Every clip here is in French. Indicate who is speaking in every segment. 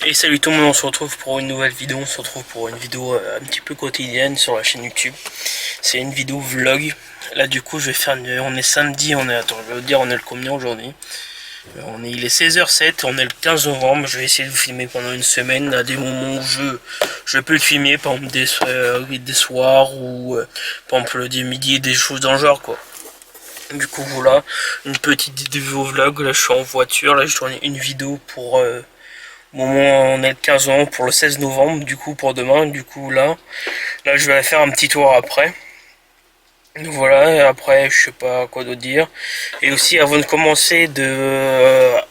Speaker 1: Et salut tout le monde, on se retrouve pour une nouvelle vidéo, on se retrouve pour une vidéo un petit peu quotidienne sur la chaîne YouTube. C'est une vidéo vlog. Là du coup je vais faire on est samedi, attends, je vais vous dire on est le combien aujourd'hui. Il est 16h07, on est le 15 novembre, je vais essayer de vous filmer pendant une semaine, à des moments où je peux le filmer, par exemple des soirs ou par exemple des midis, des choses dans le genre quoi. Du coup voilà, une petite vidéo vlog, là je suis en voiture, là je tourne une vidéo pour au moment où on est le 15 novembre pour le 16 novembre, du coup pour demain, du coup là je vais faire un petit tour après. Donc voilà, et après je sais pas quoi d'autre dire. Et aussi avant de commencer,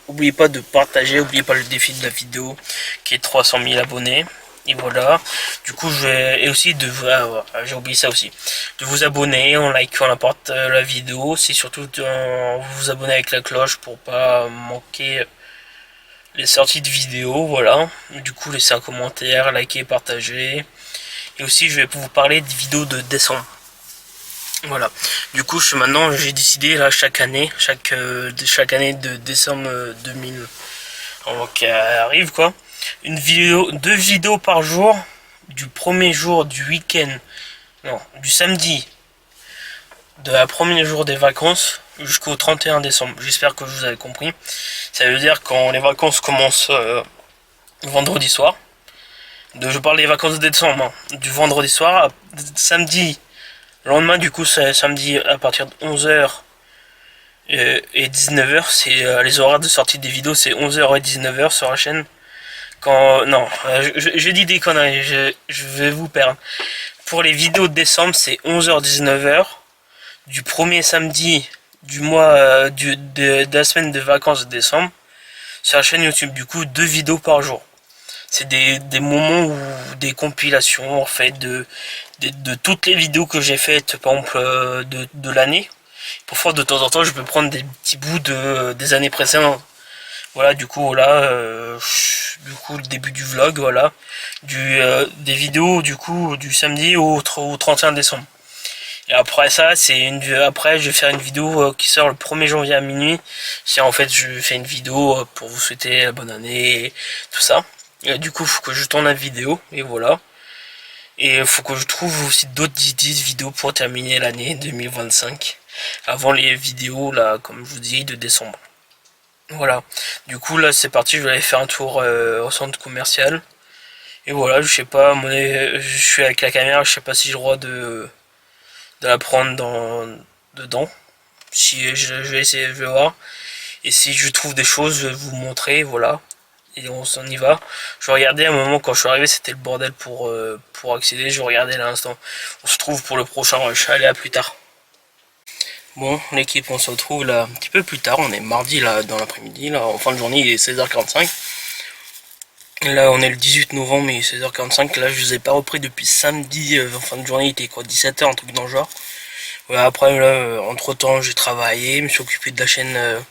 Speaker 1: oubliez pas de partager, oubliez pas le défi de la vidéo qui est 300 000 abonnés. Et voilà, du coup et aussi j'ai oublié ça aussi, de vous abonner en likant la vidéo, c'est surtout de vous abonner avec la cloche pour pas manquer les sorties de vidéos, voilà. Du coup laissez un commentaire, likez, partagez. Et aussi je vais vous parler des vidéos de décembre. Voilà. Du coup maintenant j'ai décidé là chaque année de décembre 2000 qui arrive quoi, deux vidéos par jour du premier jour du week-end, non, du samedi de la premier jour des vacances jusqu'au 31 décembre. J'espère que vous avez compris. Ça veut dire quand les vacances commencent vendredi soir. Je parle des vacances de décembre, hein. Du vendredi soir, samedi, le lendemain du coup c'est samedi à partir de 11h et 19h, c'est les horaires de sortie des vidéos, c'est 11h et 19h sur la chaîne. Non, je dis des conneries, je vais vous perdre. Pour les vidéos de décembre, c'est 11h 19h du premier samedi du mois de la semaine de vacances de décembre sur la chaîne YouTube. Du coup, 2 vidéos par jour. C'est des moments où des compilations en fait de toutes les vidéos que j'ai faites par exemple de l'année. Parfois de temps en temps je peux prendre des petits bouts des années précédentes. Voilà, du coup là le début du vlog, voilà, des vidéos du coup du samedi au 31 décembre. Et après ça, après je vais faire une vidéo qui sort le 1er janvier à minuit. C'est en fait je fais une vidéo pour vous souhaiter la bonne année et tout ça. Et du coup, il faut que je tourne la vidéo et voilà. Et il faut que je trouve aussi d'autres idées de vidéos pour terminer l'année 2025 avant les vidéos là, comme je vous dis, de décembre. Voilà. Du coup là c'est parti, je vais aller faire un tour au centre commercial. Et voilà, je sais pas, je suis avec la caméra, je sais pas si j'ai le droit de la prendre dedans. Si je vais essayer, je vais voir. Et si je trouve des choses, je vais vous montrer, voilà. Et on s'en y va. Je regardais à un moment quand je suis arrivé, c'était le bordel pour accéder. Je regardais à l'instant. On se trouve pour le prochain rush. Allez, à plus tard. Bon, l'équipe, on se retrouve là un petit peu plus tard. On est mardi là dans l'après-midi. Là, en fin de journée, il est 16h45. Là, on est le 18 novembre, il est 16h45. Là, je vous ai pas repris depuis samedi. En fin de journée, il était quoi, 17h, un truc dans le genre. Voilà, après, là, entre temps, j'ai travaillé, je me suis occupé de la chaîne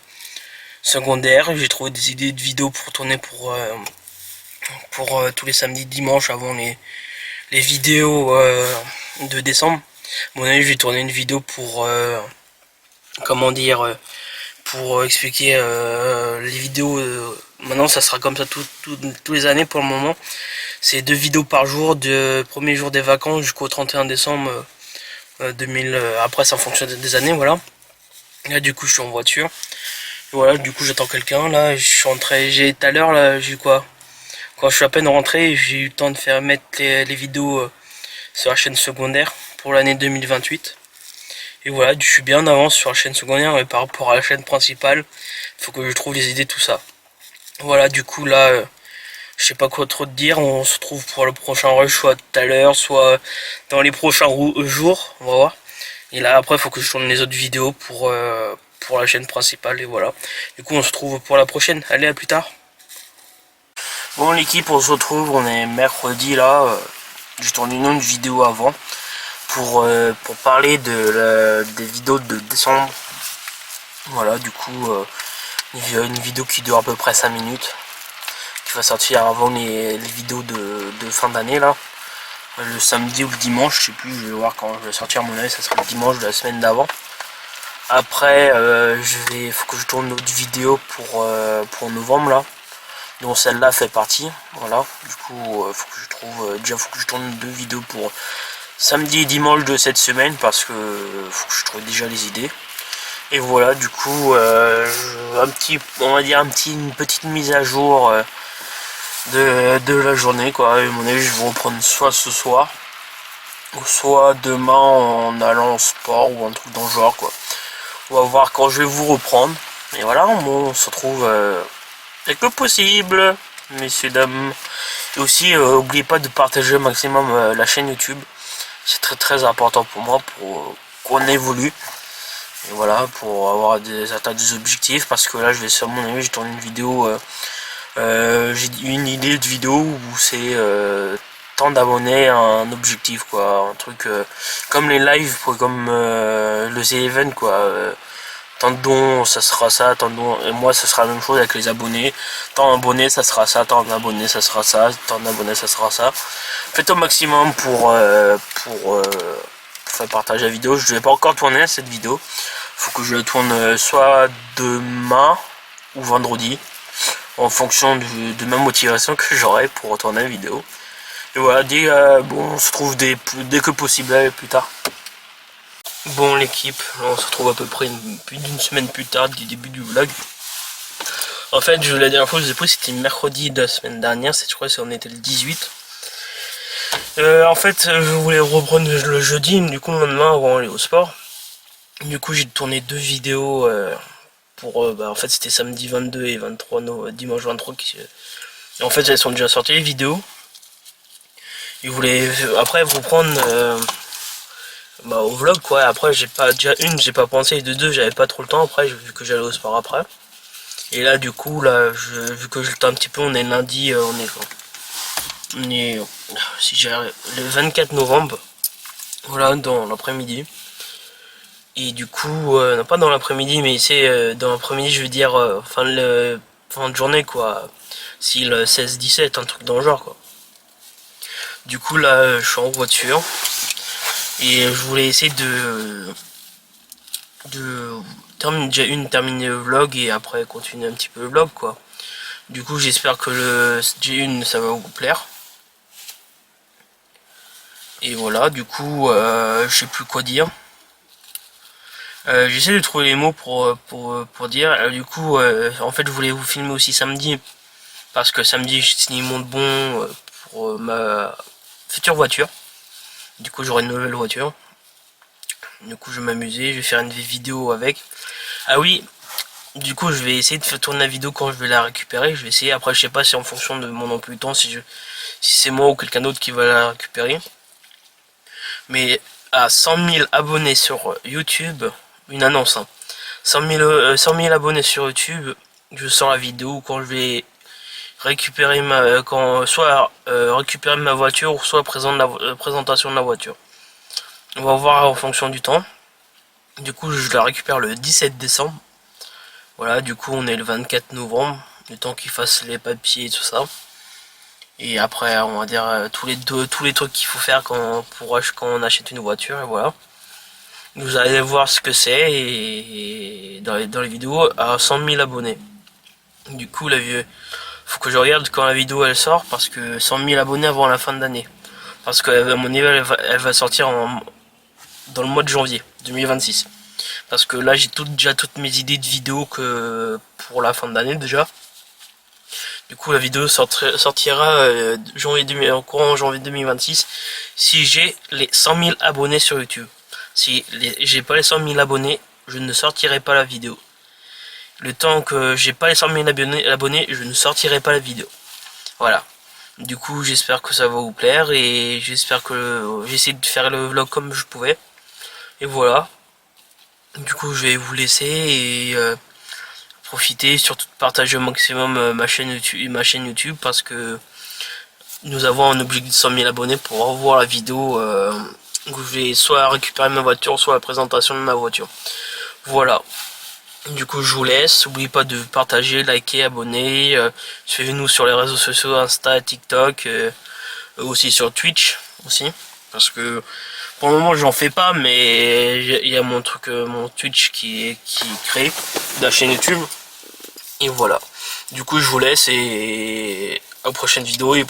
Speaker 1: secondaire. J'ai trouvé des idées de vidéos pour tourner pour tous les samedis, dimanches avant les vidéos de décembre. À mon avis, je vais tourner une vidéo pour comment dire, pour expliquer les vidéos. Maintenant, ça sera comme ça tous les années pour le moment. C'est 2 vidéos par jour, de premier jour des vacances jusqu'au 31 décembre 2000. Après, ça fonctionne des années, voilà. Là, du coup, je suis en voiture. Voilà, du coup, j'attends quelqu'un. Là, je suis rentré. Tout à l'heure, là, j'ai quoi? Quand je suis à peine rentré, j'ai eu le temps de mettre les vidéos sur la chaîne secondaire pour l'année 2028. Et voilà, je suis bien en avance sur la chaîne secondaire, mais par rapport à la chaîne principale, il faut que je trouve les idées, tout ça. Voilà, du coup là, je sais pas quoi trop te dire, on se retrouve pour le prochain rush, soit tout à l'heure, soit dans les prochains jours, on va voir. Et là après, il faut que je tourne les autres vidéos pour la chaîne principale, et voilà. Du coup, on se retrouve pour la prochaine. Allez, à plus tard. Bon l'équipe, on se retrouve, on est mercredi là, je tourne une autre vidéo avant pour parler des vidéos de décembre. Voilà, du coup, une vidéo qui dure à peu près 5 minutes, qui va sortir avant les vidéos de fin d'année là, le samedi ou le dimanche, je sais plus, je vais voir quand je vais sortir, à mon avis ça sera le dimanche de la semaine d'avant. Après, faut que je tourne une autre vidéo pour novembre là. dont celle-là fait partie. Voilà, du coup, faut que je trouve, déjà faut que je tourne 2 vidéos pour samedi et dimanche de cette semaine, parce que faut que je trouve déjà les idées. Et voilà, du coup, on va dire une petite mise à jour de la journée, quoi. À mon avis, je vais reprendre soit ce soir, ou soit demain en allant au sport ou un truc dans le genre, quoi. On va voir quand je vais vous reprendre. Et voilà, on se retrouve dès que possible, messieurs, dames. Et aussi, n'oubliez pas de partager au maximum la chaîne YouTube. C'est très très important pour moi, pour qu'on évolue. Et voilà, pour avoir atteindre des objectifs. Parce que là, je vais sur mon avis, je tourne une vidéo. J'ai une idée de vidéo où c'est tant d'abonnés, un objectif, quoi. Un truc comme les lives, comme le Z-Event, quoi. Tant de dons, ça sera ça, tant de dons, et moi ça sera la même chose avec les abonnés. Tant d'abonnés, ça sera ça, tant d'abonnés, ça sera ça, tant d'abonnés, ça sera ça. Faites au maximum pour faire partager la vidéo. Je ne vais pas encore tourner cette vidéo. Faut que je la tourne soit demain ou vendredi, en fonction de ma motivation que j'aurai pour tourner la vidéo. Et voilà, bon, on se retrouve dès que possible plus tard. Bon l'équipe, on se retrouve à peu près plus d'une semaine plus tard du début du vlog. En fait, la dernière fois que je vous ai pris, c'était mercredi de la semaine dernière, je crois qu'on était le 18. En fait, je voulais reprendre le jeudi, du coup le lendemain avant d'aller au sport. Du coup j'ai tourné 2 vidéos en fait c'était samedi 22 et 23, dimanche 23. En fait elles sont déjà sorties les vidéos. Je voulais après vous prendre au vlog, quoi. Après j'ai pas pensé, de 2 j'avais pas trop le temps, après vu que j'allais au sport après. Et là du coup là vu que je le temps un petit peu, on est lundi, si j'ai le 24 novembre, voilà, dans l'après-midi. Et du coup non, pas dans l'après-midi, mais c'est dans l'après-midi, je veux dire fin de journée, quoi. Si le 16-17, un truc dans le genre, quoi. Du coup là je suis en voiture et je voulais essayer de terminer le vlog et après continuer un petit peu le vlog, quoi. Du coup j'espère que le J1 ça va vous plaire. Et voilà, du coup je sais plus quoi dire. J'essaie de trouver les mots pour dire. Du coup en fait je voulais vous filmer aussi samedi, parce que samedi je signe mon bon pour ma future voiture. Du coup j'aurai une nouvelle voiture. Du coup je vais m'amuser, je vais faire une vidéo avec. Ah oui, du coup je vais essayer de faire tourner la vidéo quand je vais la récupérer. Je vais essayer, après je sais pas si en fonction de mon emploi du temps, si c'est moi ou quelqu'un d'autre qui va la récupérer. Mais à 100 000 abonnés sur YouTube, une annonce, hein. 100 000 abonnés sur YouTube, je sors la vidéo quand je vais récupérer soit récupérer ma voiture, ou soit présentation de la voiture. On va voir en fonction du temps. Du coup je la récupère le 17 décembre. Voilà, du coup on est le 24 novembre, le temps qu'ils fassent les papiers et tout ça. Et après on va dire tous les trucs qu'il faut faire quand on achète une voiture, et voilà. Vous allez voir ce que c'est, et dans les vidéos à 100 000 abonnés. Du coup faut que je regarde quand la vidéo elle sort, parce que 100 000 abonnés avant la fin de l'année. Parce que à mon niveau elle va sortir dans le mois de janvier 2026. Parce que là j'ai déjà toutes mes idées de vidéos pour la fin de l'année déjà. Du coup la vidéo sortira en courant janvier 2026 si j'ai les 100 000 abonnés sur YouTube. Si j'ai pas les 100 000 abonnés, je ne sortirai pas la vidéo. Le temps que j'ai pas les 100 000 abonnés, je ne sortirai pas la vidéo. Voilà. Du coup j'espère que ça va vous plaire, et j'espère que j'essaie de faire le vlog comme je pouvais. Et voilà. Du coup je vais vous laisser et profiter, surtout de partager au maximum ma chaîne YouTube, parce que nous avons un objectif de 100 000 abonnés pour revoir la vidéo où je vais soit récupérer ma voiture, soit la présentation de ma voiture. Voilà. Du coup je vous laisse, n'oubliez pas de partager, liker, abonner, suivez-nous sur les réseaux sociaux, Insta, TikTok, aussi sur Twitch aussi, parce que pour le moment j'en fais pas, mais il y a mon Twitch qui est créé, de la chaîne YouTube. Et voilà. Du coup, je vous laisse et à la prochaine vidéo. Et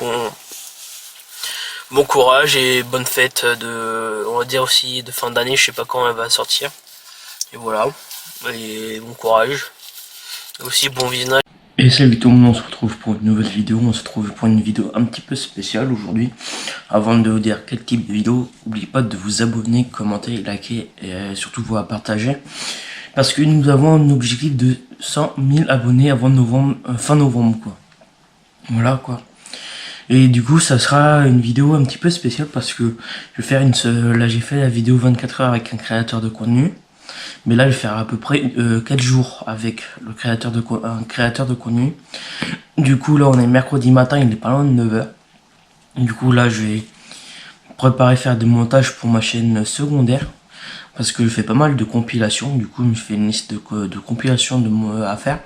Speaker 1: bon courage et bonne fête on va dire aussi de fin d'année. Je sais pas quand elle va sortir. Et voilà. Et bon courage. Et aussi bon visionnage. Et salut tout le monde, on se retrouve pour une nouvelle vidéo. On se retrouve pour une vidéo un petit peu spéciale aujourd'hui. Avant de vous dire quel type de vidéo, n'oubliez pas de vous abonner, commenter, liker et surtout vous partager. Parce que nous avons un objectif de 100 000 abonnés avant novembre, fin novembre quoi. Voilà quoi. Et du coup ça sera une vidéo un petit peu spéciale parce que je vais faire là j'ai fait la vidéo 24 heures avec un créateur de contenu. Mais là je vais faire à peu près 4 jours avec un créateur de contenu. Du coup là on est mercredi matin, il est pas loin de 9 h. Du coup là je vais préparer faire des montages pour ma chaîne secondaire. Parce que je fais pas mal de compilations, du coup je fais une liste de compilations à faire,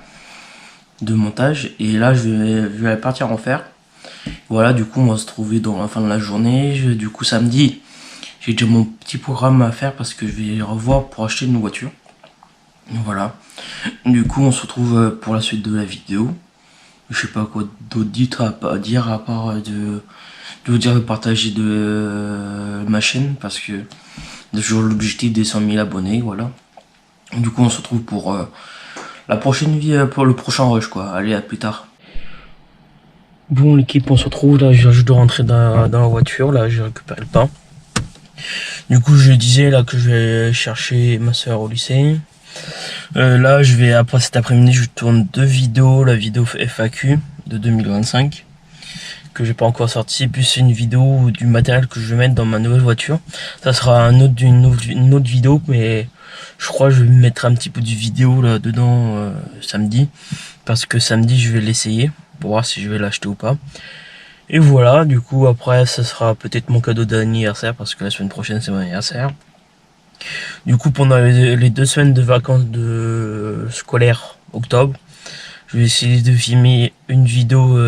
Speaker 1: de montage, et là je vais partir en faire. Voilà, du coup on va se trouver dans la fin de la journée. Du coup samedi, j'ai déjà mon petit programme à faire parce que je vais revoir pour acheter une voiture. Voilà, du coup on se retrouve pour la suite de la vidéo. Je sais pas quoi d'autre dire à part de vous dire de partager ma chaîne parce que toujours l'objectif des 100 000 abonnés, voilà. Du coup on se retrouve pour la prochaine vidéo, pour le prochain rush quoi. Allez, à plus tard. Bon l'équipe, on se retrouve là, je dois rentrer dans la voiture, là j'ai récupéré le pain. Du coup je disais là que je vais chercher ma soeur au lycée. Là je vais, après cet après-midi je tourne 2 vidéos, la vidéo FAQ de 2025 que j'ai pas encore sorti, plus une vidéo du matériel que je vais mettre dans ma nouvelle voiture. Ça sera une autre vidéo, mais je crois que je vais mettre un petit peu de vidéo là dedans samedi, parce que samedi je vais l'essayer pour voir si je vais l'acheter ou pas. Et voilà, du coup après ça sera peut-être mon cadeau d'anniversaire parce que la semaine prochaine c'est mon anniversaire. Du coup pendant les 2 semaines de vacances scolaires octobre, je vais essayer de filmer une vidéo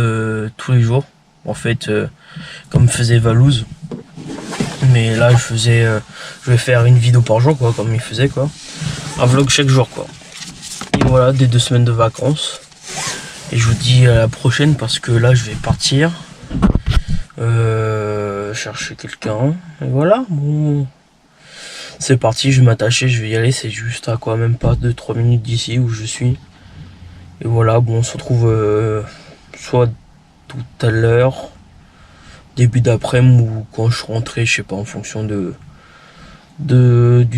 Speaker 1: tous les jours. En fait, comme faisait Valouz. Mais là, je vais faire une vidéo par jour, quoi, comme il faisait, quoi. Un vlog chaque jour, quoi. Et voilà, des 2 semaines de vacances. Et je vous dis à la prochaine parce que là, je vais partir chercher quelqu'un. Et voilà, bon. C'est parti, je vais m'attacher, je vais y aller. C'est juste à quoi, même pas 2-3 minutes d'ici où je suis. Et voilà, bon, on se retrouve soit tout à l'heure, début d'après-midi ou quand je suis rentré, je sais pas, en fonction du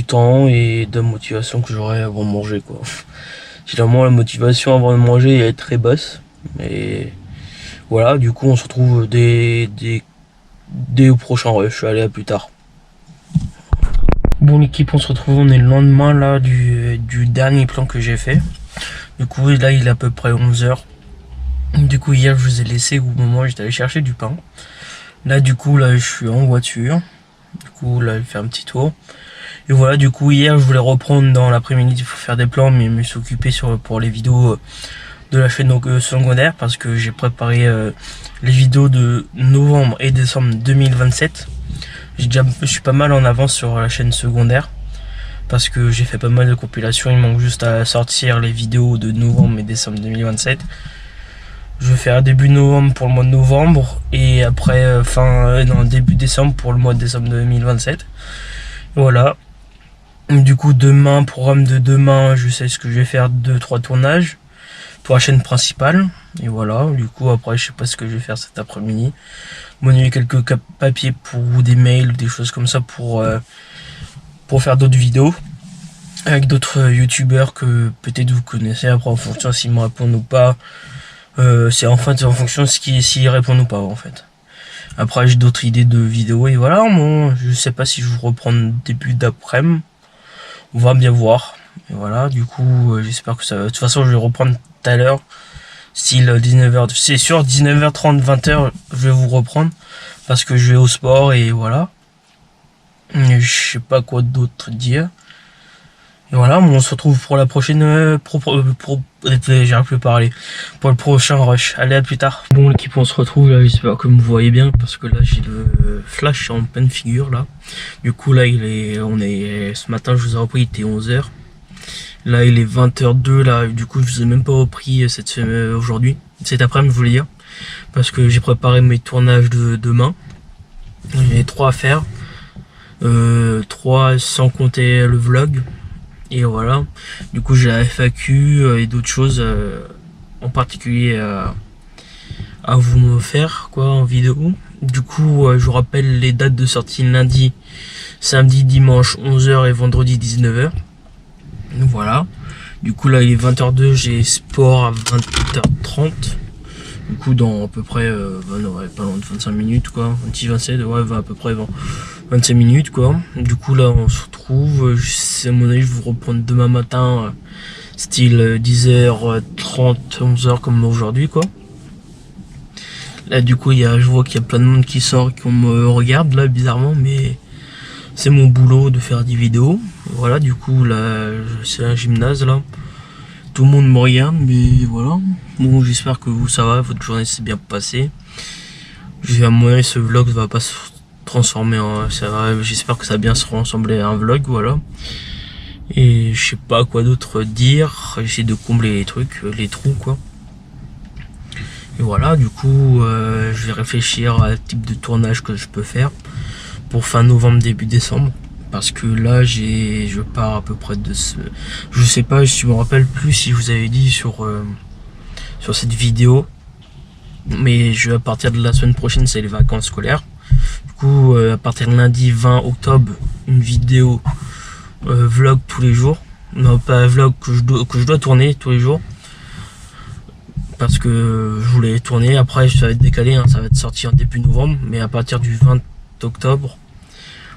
Speaker 1: temps et de la motivation que j'aurai avant de manger, quoi. Généralement la motivation avant de manger est très basse, mais voilà, du coup on se retrouve dès au prochain rush. Allez, à plus tard. Bon l'équipe, on se retrouve, on est le lendemain là du dernier plan que j'ai fait. Du coup là il est à peu près 11 h. Du coup hier je vous ai laissé au moment où j'étais allé chercher du pain. Là du coup là je suis en voiture. Du coup là je fais un petit tour. Et voilà, du coup hier je voulais reprendre dans l'après-midi pour faire des plans, mais je me suis occupé pour les vidéos de la chaîne secondaire parce que j'ai préparé les vidéos de novembre et décembre 2027. Je suis pas mal en avance sur la chaîne secondaire parce que j'ai fait pas mal de compilations. Il manque juste à sortir les vidéos de novembre et décembre 2027. Je vais faire début novembre pour le mois de novembre et après début décembre pour le mois de décembre 2027. Voilà. Du coup demain, programme de demain, je sais ce que je vais faire, 2-3 tournages pour la chaîne principale. Et voilà, du coup après je sais pas ce que je vais faire cet après-midi. Monnayer quelques papiers pour des mails ou des choses comme ça pour faire d'autres vidéos avec d'autres youtubeurs que peut-être vous connaissez. Après en fonction s'ils me répondent ou pas, c'est en fonction de s'ils répondent ou pas en fait. Après j'ai d'autres idées de vidéos et voilà, bon, je sais pas si je vous reprends début d'après-midi. On va bien voir. Et voilà, du coup j'espère que ça va. De toute façon je vais reprendre tout à l'heure. Style 19h, c'est sûr 19h30, 20h je vais vous reprendre. Parce que je vais au sport et voilà. Je sais pas quoi d'autre dire. Et voilà, on se retrouve pour la prochaine j'arrive plus à parler. Pour le prochain rush. Allez, à plus tard. Bon l'équipe, on se retrouve là, j'espère que vous voyez bien parce que là j'ai le flash en pleine figure là. Du coup là ce matin je vous ai repris, il était 11 h. Là il est 20h02 là, du coup je vous ai même pas repris aujourd'hui, cet après-midi je voulais dire, parce que j'ai préparé mes tournages de demain. J'ai 3 à faire, 3 sans compter le vlog, et voilà. Du coup j'ai la FAQ et d'autres choses en particulier à vous me faire quoi en vidéo. Du coup je vous rappelle les dates de sortie: lundi, samedi, dimanche 11h et vendredi 19h. Voilà. Du coup là il est 20h02, j'ai sport à 20h30. Du coup dans à peu près pas loin de 25 minutes quoi, 26-27, ouais, à peu près 25 minutes quoi. Du coup là on se retrouve, à mon avis je vais vous reprendre demain matin, style 10h30, 11h comme aujourd'hui quoi. Là du coup je vois qu'il y a plein de monde qui sort et qu'on me regarde là bizarrement, mais c'est mon boulot de faire des vidéos. Voilà, du coup là c'est un gymnase là. Tout le monde me regarde, mais voilà. Bon, j'espère que vous ça va, votre journée s'est bien passée. À mon avis ce vlog va pas se transformer en... J'espère que ça va bien se ressembler à un vlog, voilà. Et je sais pas quoi d'autre dire. J'essaie de combler les trucs, les trous quoi. Et voilà, du coup je vais réfléchir à type de tournage que je peux faire pour fin novembre, début décembre. Parce que là je pars à peu près de ce... Je sais pas, je me rappelle plus si je vous avais dit sur cette vidéo. Mais à partir de la semaine prochaine c'est les vacances scolaires. Du coup à partir de lundi 20 octobre, une vidéo vlog tous les jours. Non, pas vlog que je dois tourner tous les jours. Parce que je voulais tourner, après ça va être décalé, hein, ça va être sorti en début novembre. Mais à partir du 20 octobre,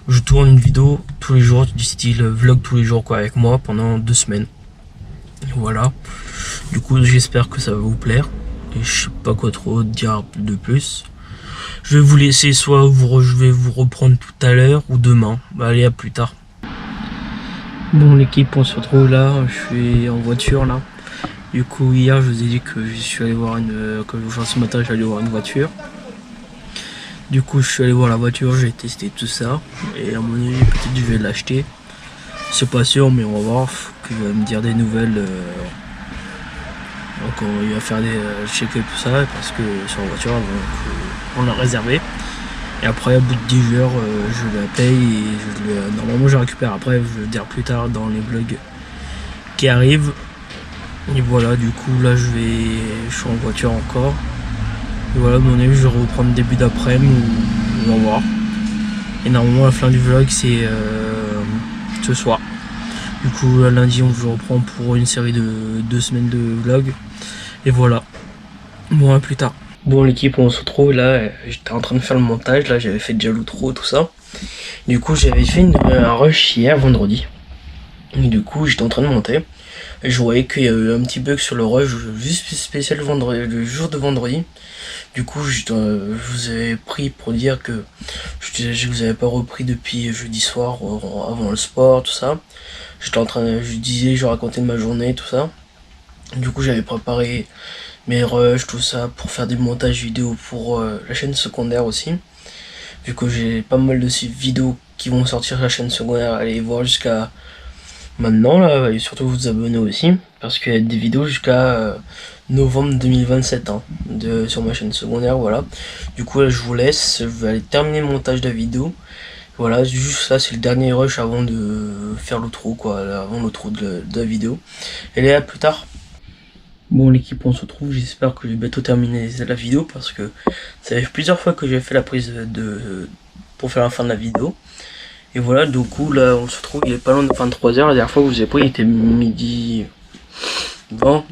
Speaker 1: je tourne une vidéo tous les jours, du style vlog tous les jours quoi, avec moi pendant 2 semaines. Voilà. Du coup j'espère que ça va vous plaire. Et je sais pas quoi trop dire de plus. Je vais vous laisser, soit je vais vous reprendre tout à l'heure ou demain. Bah, allez, à plus tard. Bon l'équipe, on se retrouve là, je suis en voiture là. Du coup hier je vous ai dit que je suis allé voir ce matin j'allais voir une voiture. Du coup je suis allé voir la voiture, j'ai testé tout ça. Et à mon avis peut-être je vais l'acheter. C'est pas sûr mais on va voir, faut qu'il va me dire des nouvelles. Donc il va faire des checker tout ça parce que sur la voiture on l'a réservé. Et après au bout de 10 heures je la paye et normalement je récupère après, je vais le dire plus tard dans les vlogs qui arrivent. Et voilà, du coup là je suis en voiture encore. Et voilà, mon avis je vais reprendre début d'après-midi ou on va voir. Et normalement la fin du vlog c'est ce soir. Du coup lundi je reprends pour une série de 2 semaines de vlog. Et voilà. Bon, à plus tard. Bon l'équipe, on se retrouve là, j'étais en train de faire le montage, là j'avais fait déjà l'outro, tout ça. Du coup j'avais fait un rush hier, vendredi. Et du coup j'étais en train de monter. Et je voyais qu'il y a eu un petit bug sur le rush, juste spécial vendredi, le jour de vendredi. Du coup je vous avais pris pour dire que je vous avais pas repris depuis jeudi soir, avant le sport, tout ça. Je racontais de ma journée, tout ça. Du coup j'avais préparé mes rushs, tout ça, pour faire des montages vidéo pour la chaîne secondaire aussi. Vu que j'ai pas mal de vidéos qui vont sortir sur la chaîne secondaire, allez voir jusqu'à maintenant là, et surtout vous abonner aussi, parce qu'il y a des vidéos jusqu'à novembre 2027 hein, sur ma chaîne secondaire, voilà. Du coup là je vous laisse, je vais aller terminer le montage de la vidéo. Voilà, juste ça c'est le dernier rush avant de faire l'outro quoi, avant l'outro de la vidéo. Et là, à plus tard. Bon l'équipe, on se retrouve, j'espère que j'ai bientôt terminé la vidéo parce que ça fait plusieurs fois que j'ai fait la prise pour faire la fin de la vidéo. Et voilà, du coup là on se retrouve, il est pas loin de 23h, la dernière fois que je vous ai pris il était midi 20,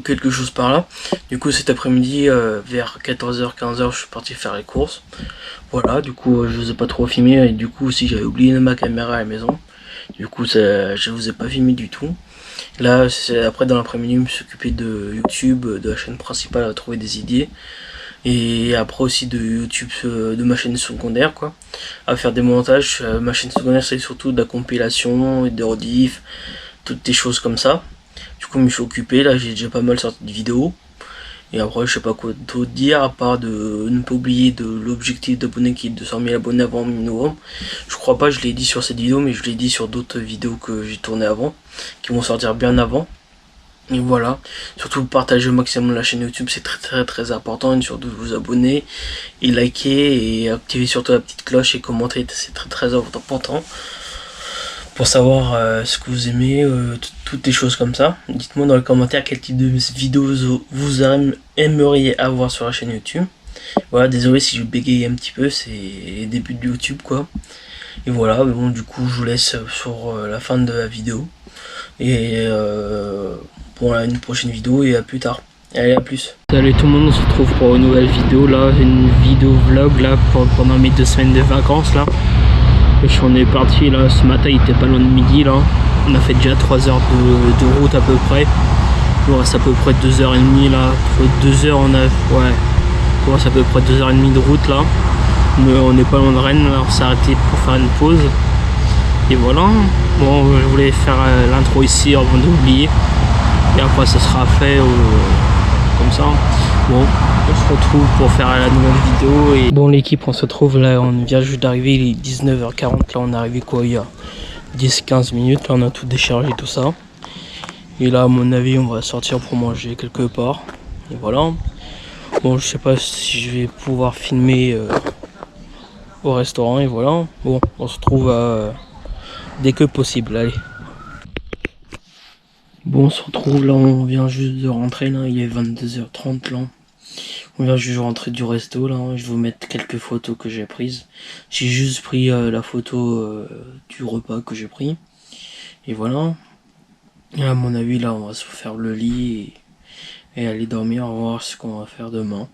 Speaker 1: quelque chose par là. Du coup cet après-midi vers 14h, 15h je suis parti faire les courses. Voilà, du coup je vous ai pas trop filmé et du coup aussi j'avais oublié ma caméra à la maison. Du coup je vous ai pas filmé du tout. Là, c'est après dans l'après-midi, je me suis occupé de YouTube, de la chaîne principale, à trouver des idées. Et après aussi de YouTube, de ma chaîne secondaire, quoi. À faire des montages. Ma chaîne secondaire, c'est surtout de la compilation, des rediff, toutes des choses comme ça. Du coup, je me suis occupé. Là, j'ai déjà pas mal sorti de vidéos. Et après, je sais pas quoi d'autre dire, à part de ne pas oublier de l'objectif d'abonnés qui est de 200 000 abonnés avant mi-novembre. Je crois pas, je l'ai dit sur cette vidéo, mais je l'ai dit sur d'autres vidéos que j'ai tournées avant, qui vont sortir bien avant. Et voilà, surtout partagez au maximum la chaîne YouTube, c'est très important, et surtout vous abonner, et liker, et activer surtout la petite cloche, et commenter, c'est très important. Pour savoir ce que vous aimez, toutes les choses comme ça. Dites-moi dans les commentaires quel type de vidéos vous aimeriez avoir sur la chaîne YouTube. Voilà, désolé si je bégaye un petit peu, c'est les débuts de YouTube quoi. Et voilà, mais bon du coup je vous laisse sur la fin de la vidéo. Et pour une prochaine vidéo et à plus tard. Allez, à plus. Salut tout le monde, on se retrouve pour une nouvelle vidéo là, une vidéo vlog là pendant mes 2 semaines de vacances là. On est parti là, ce matin il était pas loin de midi là. On a fait déjà 3 heures de route à peu près. Il nous reste à peu près 2h30 là. 2 heures on a. Ouais. Il nous reste à peu près 2h30 de route là. Mais on n'est pas loin de Rennes là, on s'est arrêté pour faire une pause. Et voilà. Bon, je voulais faire l'intro ici avant d'oublier. Et après ça sera fait comme ça. Bon, on se retrouve pour faire la nouvelle vidéo. Et bon, l'équipe, on se retrouve là, on vient juste d'arriver, il est 19h40. Là, on est arrivé quoi, il y a 10-15 minutes. Là, on a tout déchargé, tout ça. Et là, à mon avis, on va sortir pour manger quelque part. Et voilà. Bon, je sais pas si je vais pouvoir filmer au restaurant. Et voilà. Bon, on se retrouve dès que possible. Allez. Bon, on se retrouve là, on vient juste de rentrer là, il est 22h30 là. On vient juste de rentrer du resto là, je vais vous mettre quelques photos que j'ai prises. J'ai juste pris la photo du repas que j'ai pris. Et voilà. Et à mon avis là, on va se faire le lit et aller dormir, on va voir ce qu'on va faire demain.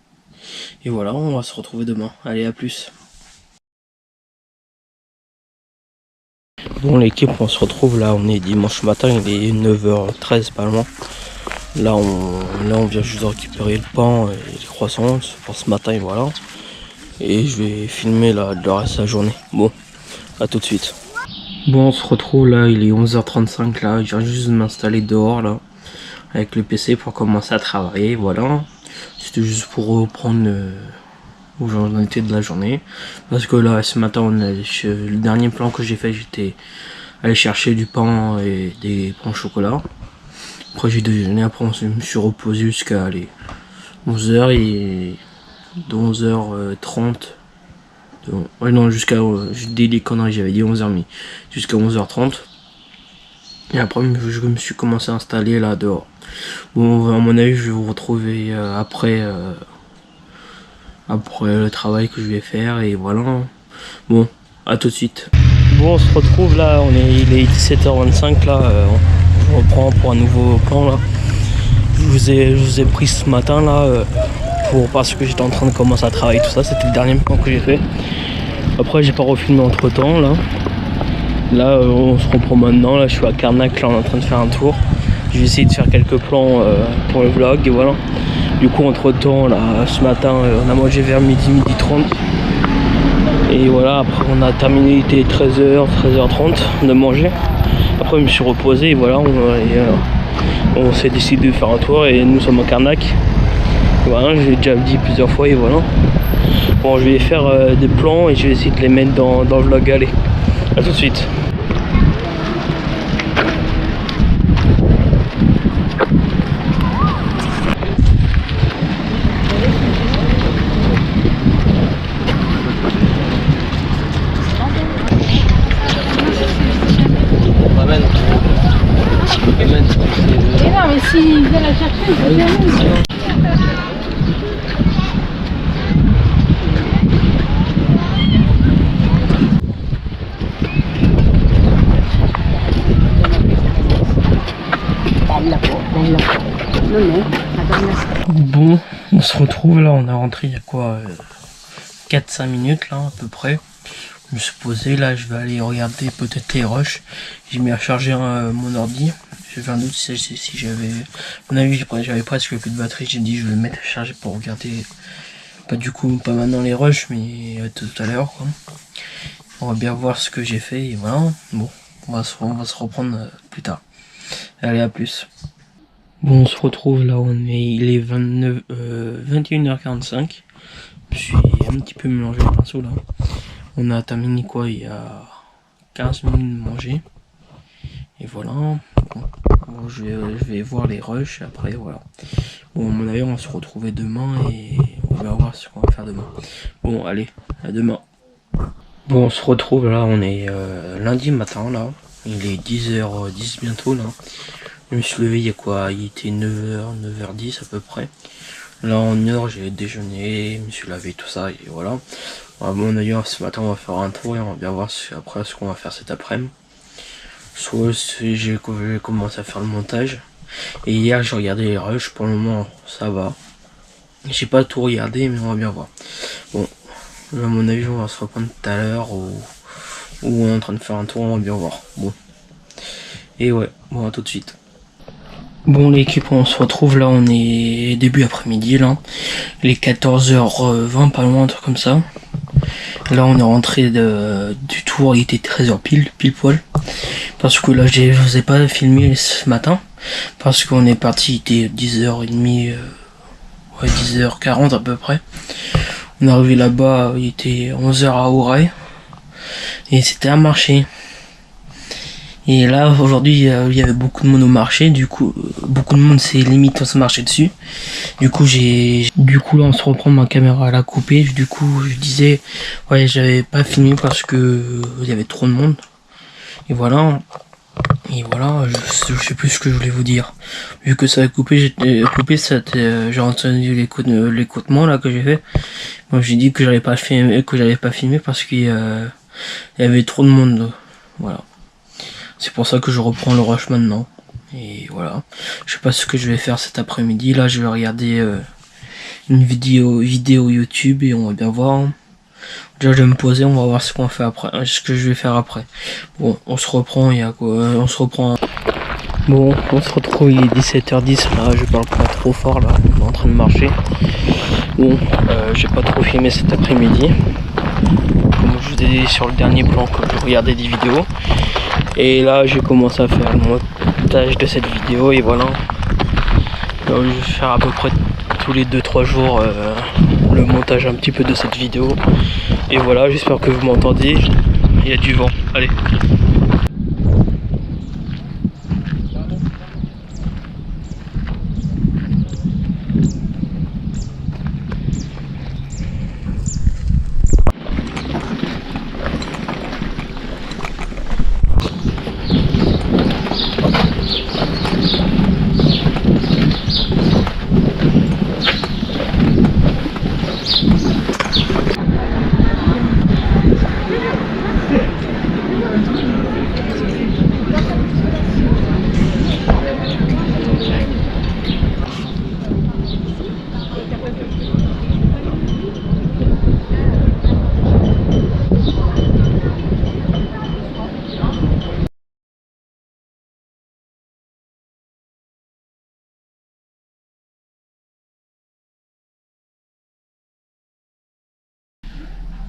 Speaker 1: Et voilà, on va se retrouver demain. Allez, à plus. Bon l'équipe, on se retrouve là, on est dimanche matin, il est 9h13 pas loin. Là on vient juste de récupérer le pain et les croissants pour ce matin et voilà. Et je vais filmer là le reste de la journée. Bon, à tout de suite. Bon, on se retrouve là, il est 11h35 là, je viens juste de m'installer dehors là, avec le PC pour commencer à travailler, voilà. C'était juste pour reprendre où j'en étais de la journée. Parce que là, ce matin, le dernier plan que j'ai fait, j'étais allé chercher du pain et des pains au chocolat. Après, j'ai déjeuné, après, je me suis reposé jusqu'à 11h et de 11h30. Ouais, non, jusqu'à. Je dis des conneries, j'avais dit 11h30. Jusqu'à 11h30. Et après, je me suis commencé à installer là dehors. Bon, à mon avis, je vais vous retrouver après le travail que je vais faire et voilà. Bon, à tout de suite. Bon, on se retrouve là, il est 17h25 là, je reprends pour un nouveau plan là. Je vous ai pris ce matin là parce que j'étais en train de commencer à travailler tout ça, c'était le dernier plan que j'ai fait. Après j'ai pas refilmé entre temps là. Là on se reprend maintenant, là je suis à Carnac, là on est en train de faire un tour. Je vais essayer de faire quelques plans pour le vlog et voilà. Du coup entre temps là ce matin on a mangé vers midi 30. Et voilà, après on a terminé, il était 13h30 de manger. Après je me suis reposé et voilà, on s'est décidé de faire un tour et nous sommes à Carnac. Voilà, j'ai déjà dit plusieurs fois et voilà. Bon, je vais faire des plans et je vais essayer de les mettre dans le vlog. Allez, à tout de suite.
Speaker 2: Et non, mais s'ils viennent la chercher, ils vont bien.
Speaker 1: Bon, on se retrouve là, on est rentré il y a quoi 4-5 minutes là à peu près. Je me suis posé là, je vais aller regarder peut-être les rushs. J'ai mis à charger mon ordi. J'avais un doute si j'avais... À mon avis j'avais presque plus de batterie, j'ai dit je vais le mettre à charger pour regarder. Pas du coup, pas maintenant les rushs, mais tout à l'heure quoi. On va bien voir ce que j'ai fait et voilà. Bon, on va se reprendre plus tard. Allez, à plus. Bon, on se retrouve là, il est 21h45. Je suis un petit peu mélangé le pinceau là. On a terminé quoi il y a 15 minutes de manger. Et voilà. Bon, je vais voir les rushs après, voilà. Bon, à mon avis, on va se retrouver demain et on va voir ce qu'on va faire demain. Bon, allez, à demain. Bon, on se retrouve là, on est lundi matin là. Il est 10h10 bientôt là. Je me suis levé il y a quoi? Il était 9h, 9h10 à peu près. Là en heure j'ai déjeuné, je me suis lavé tout ça et voilà. À mon avis ce matin on va faire un tour et on va bien voir après ce qu'on va faire cet après-midi. Soit j'ai commencé à faire le montage. Et hier j'ai regardé les rushs, pour le moment ça va. J'ai pas tout regardé mais on va bien voir. Bon, à mon avis on va se reprendre tout à l'heure ou on est en train de faire un tour, on va bien voir. Bon. Et ouais, bon à tout de suite. Bon l'équipe, on se retrouve là, on est début après-midi là. Il est 14h20, pas loin, un truc comme ça. Là on est rentré du tour, il était 13h pile poil. Parce que là je vous ai pas filmé ce matin. Parce qu'on est parti, il était 10h30, ouais 10h40 à peu près. On est arrivé là-bas, il était 11h à Auray. Et c'était un marché. Et là, aujourd'hui, il y avait beaucoup de monde au marché, du coup, beaucoup de monde s'est limite à se marcher dessus. Du coup, là, on se reprend, ma caméra à la couper. Du coup, je disais, ouais, j'avais pas filmé parce que il y avait trop de monde. Et voilà, je sais plus ce que je voulais vous dire. Vu que ça a coupé, j'ai entendu l'écoutement là que j'ai fait. Moi, j'ai dit que j'allais pas filmer parce qu'il y avait trop de monde. Voilà. C'est pour ça que je reprends le rush maintenant. Et voilà. Je sais pas ce que je vais faire cet après-midi. Là, je vais regarder une vidéo YouTube et on va bien voir. Déjà, je vais me poser, on va voir ce qu'on fait après, ce que je vais faire après. Bon, on se reprend, il y a quoi? On se reprend. Bon, on se retrouve, il est 17h10. Là, je parle pas trop fort, là. On est en train de marcher. Bon, j'ai pas trop filmé cet après-midi. Comme je vous ai dit sur le dernier plan que je regardais des vidéos. Et là j'ai commencé à faire le montage de cette vidéo et voilà. Je vais faire à peu près tous les 2-3 jours le montage un petit peu de cette vidéo. Et voilà, j'espère que vous m'entendez. Il y a du vent. Allez.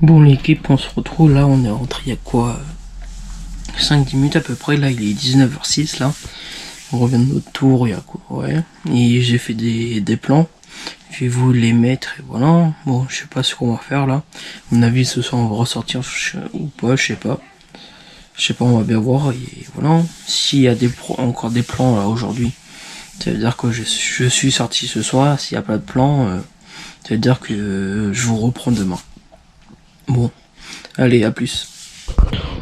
Speaker 1: Bon l'équipe, on se retrouve là, on est rentré il y a quoi 5-10 minutes à peu près, là il est 19h06 là. On revient de notre tour, il y a quoi, ouais. Et j'ai fait des plans. Je vais vous les mettre et voilà. Bon, je sais pas ce qu'on va faire là. À mon avis ce soir on va ressortir ou pas, je sais pas. Je sais pas, on va bien voir et voilà. S'il y a encore des plans là aujourd'hui, ça veut dire que je suis sorti ce soir. S'il n'y a pas de plan, ça veut dire que je vous reprends demain. Bon, allez, à plus.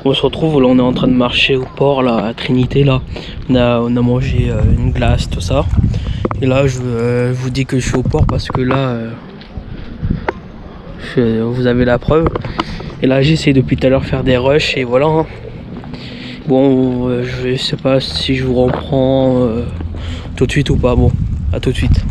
Speaker 1: On se retrouve, là on est en train de marcher au port là, à Trinité là. On a mangé une glace, tout ça. Et là je vous dis que je suis au port parce que là vous avez la preuve. Et là j'essaie depuis tout à l'heure faire des rushs et voilà. Hein. Bon, je sais pas si je vous reprends tout de suite ou pas. Bon, à tout de suite.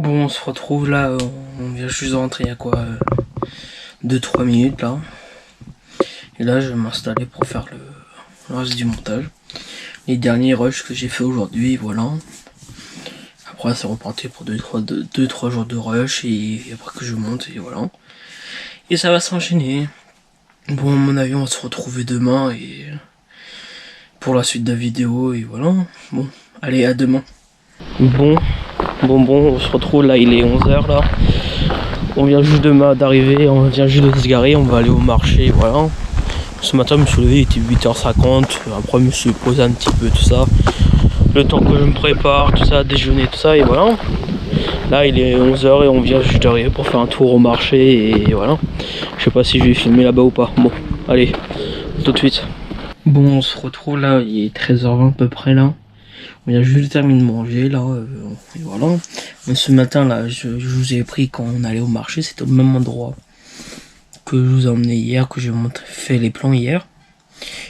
Speaker 1: Bon, on se retrouve là, on vient juste de rentrer il y a quoi 2-3 minutes là. Et là je vais m'installer pour faire le reste du montage. Les derniers rushs que j'ai fait aujourd'hui, voilà. Après c'est reparti pour 2-3 jours de rush et après que je monte et voilà. Et ça va s'enchaîner. Bon, à mon avis on va se retrouver demain et pour la suite de la vidéo et voilà. Bon, allez à demain. Bon, on se retrouve là, il est 11h là. On vient juste d'arriver, on vient juste de se garer, on va aller au marché, voilà. Ce matin je me suis levé, il était 8h50, après je me suis posé un petit peu tout ça. Le temps que je me prépare, tout ça, déjeuner, tout ça, et voilà. Là il est 11h et on vient juste d'arriver pour faire un tour au marché et voilà. Je sais pas si je vais filmer là-bas ou pas. Bon, allez, tout de suite. Bon, on se retrouve là, il est 13h20 à peu près là. On vient juste de terminer de manger là, et voilà. Mais ce matin là, je vous ai pris quand on allait au marché, c'était au même endroit que je vous ai emmené hier, que j'ai fait les plans hier.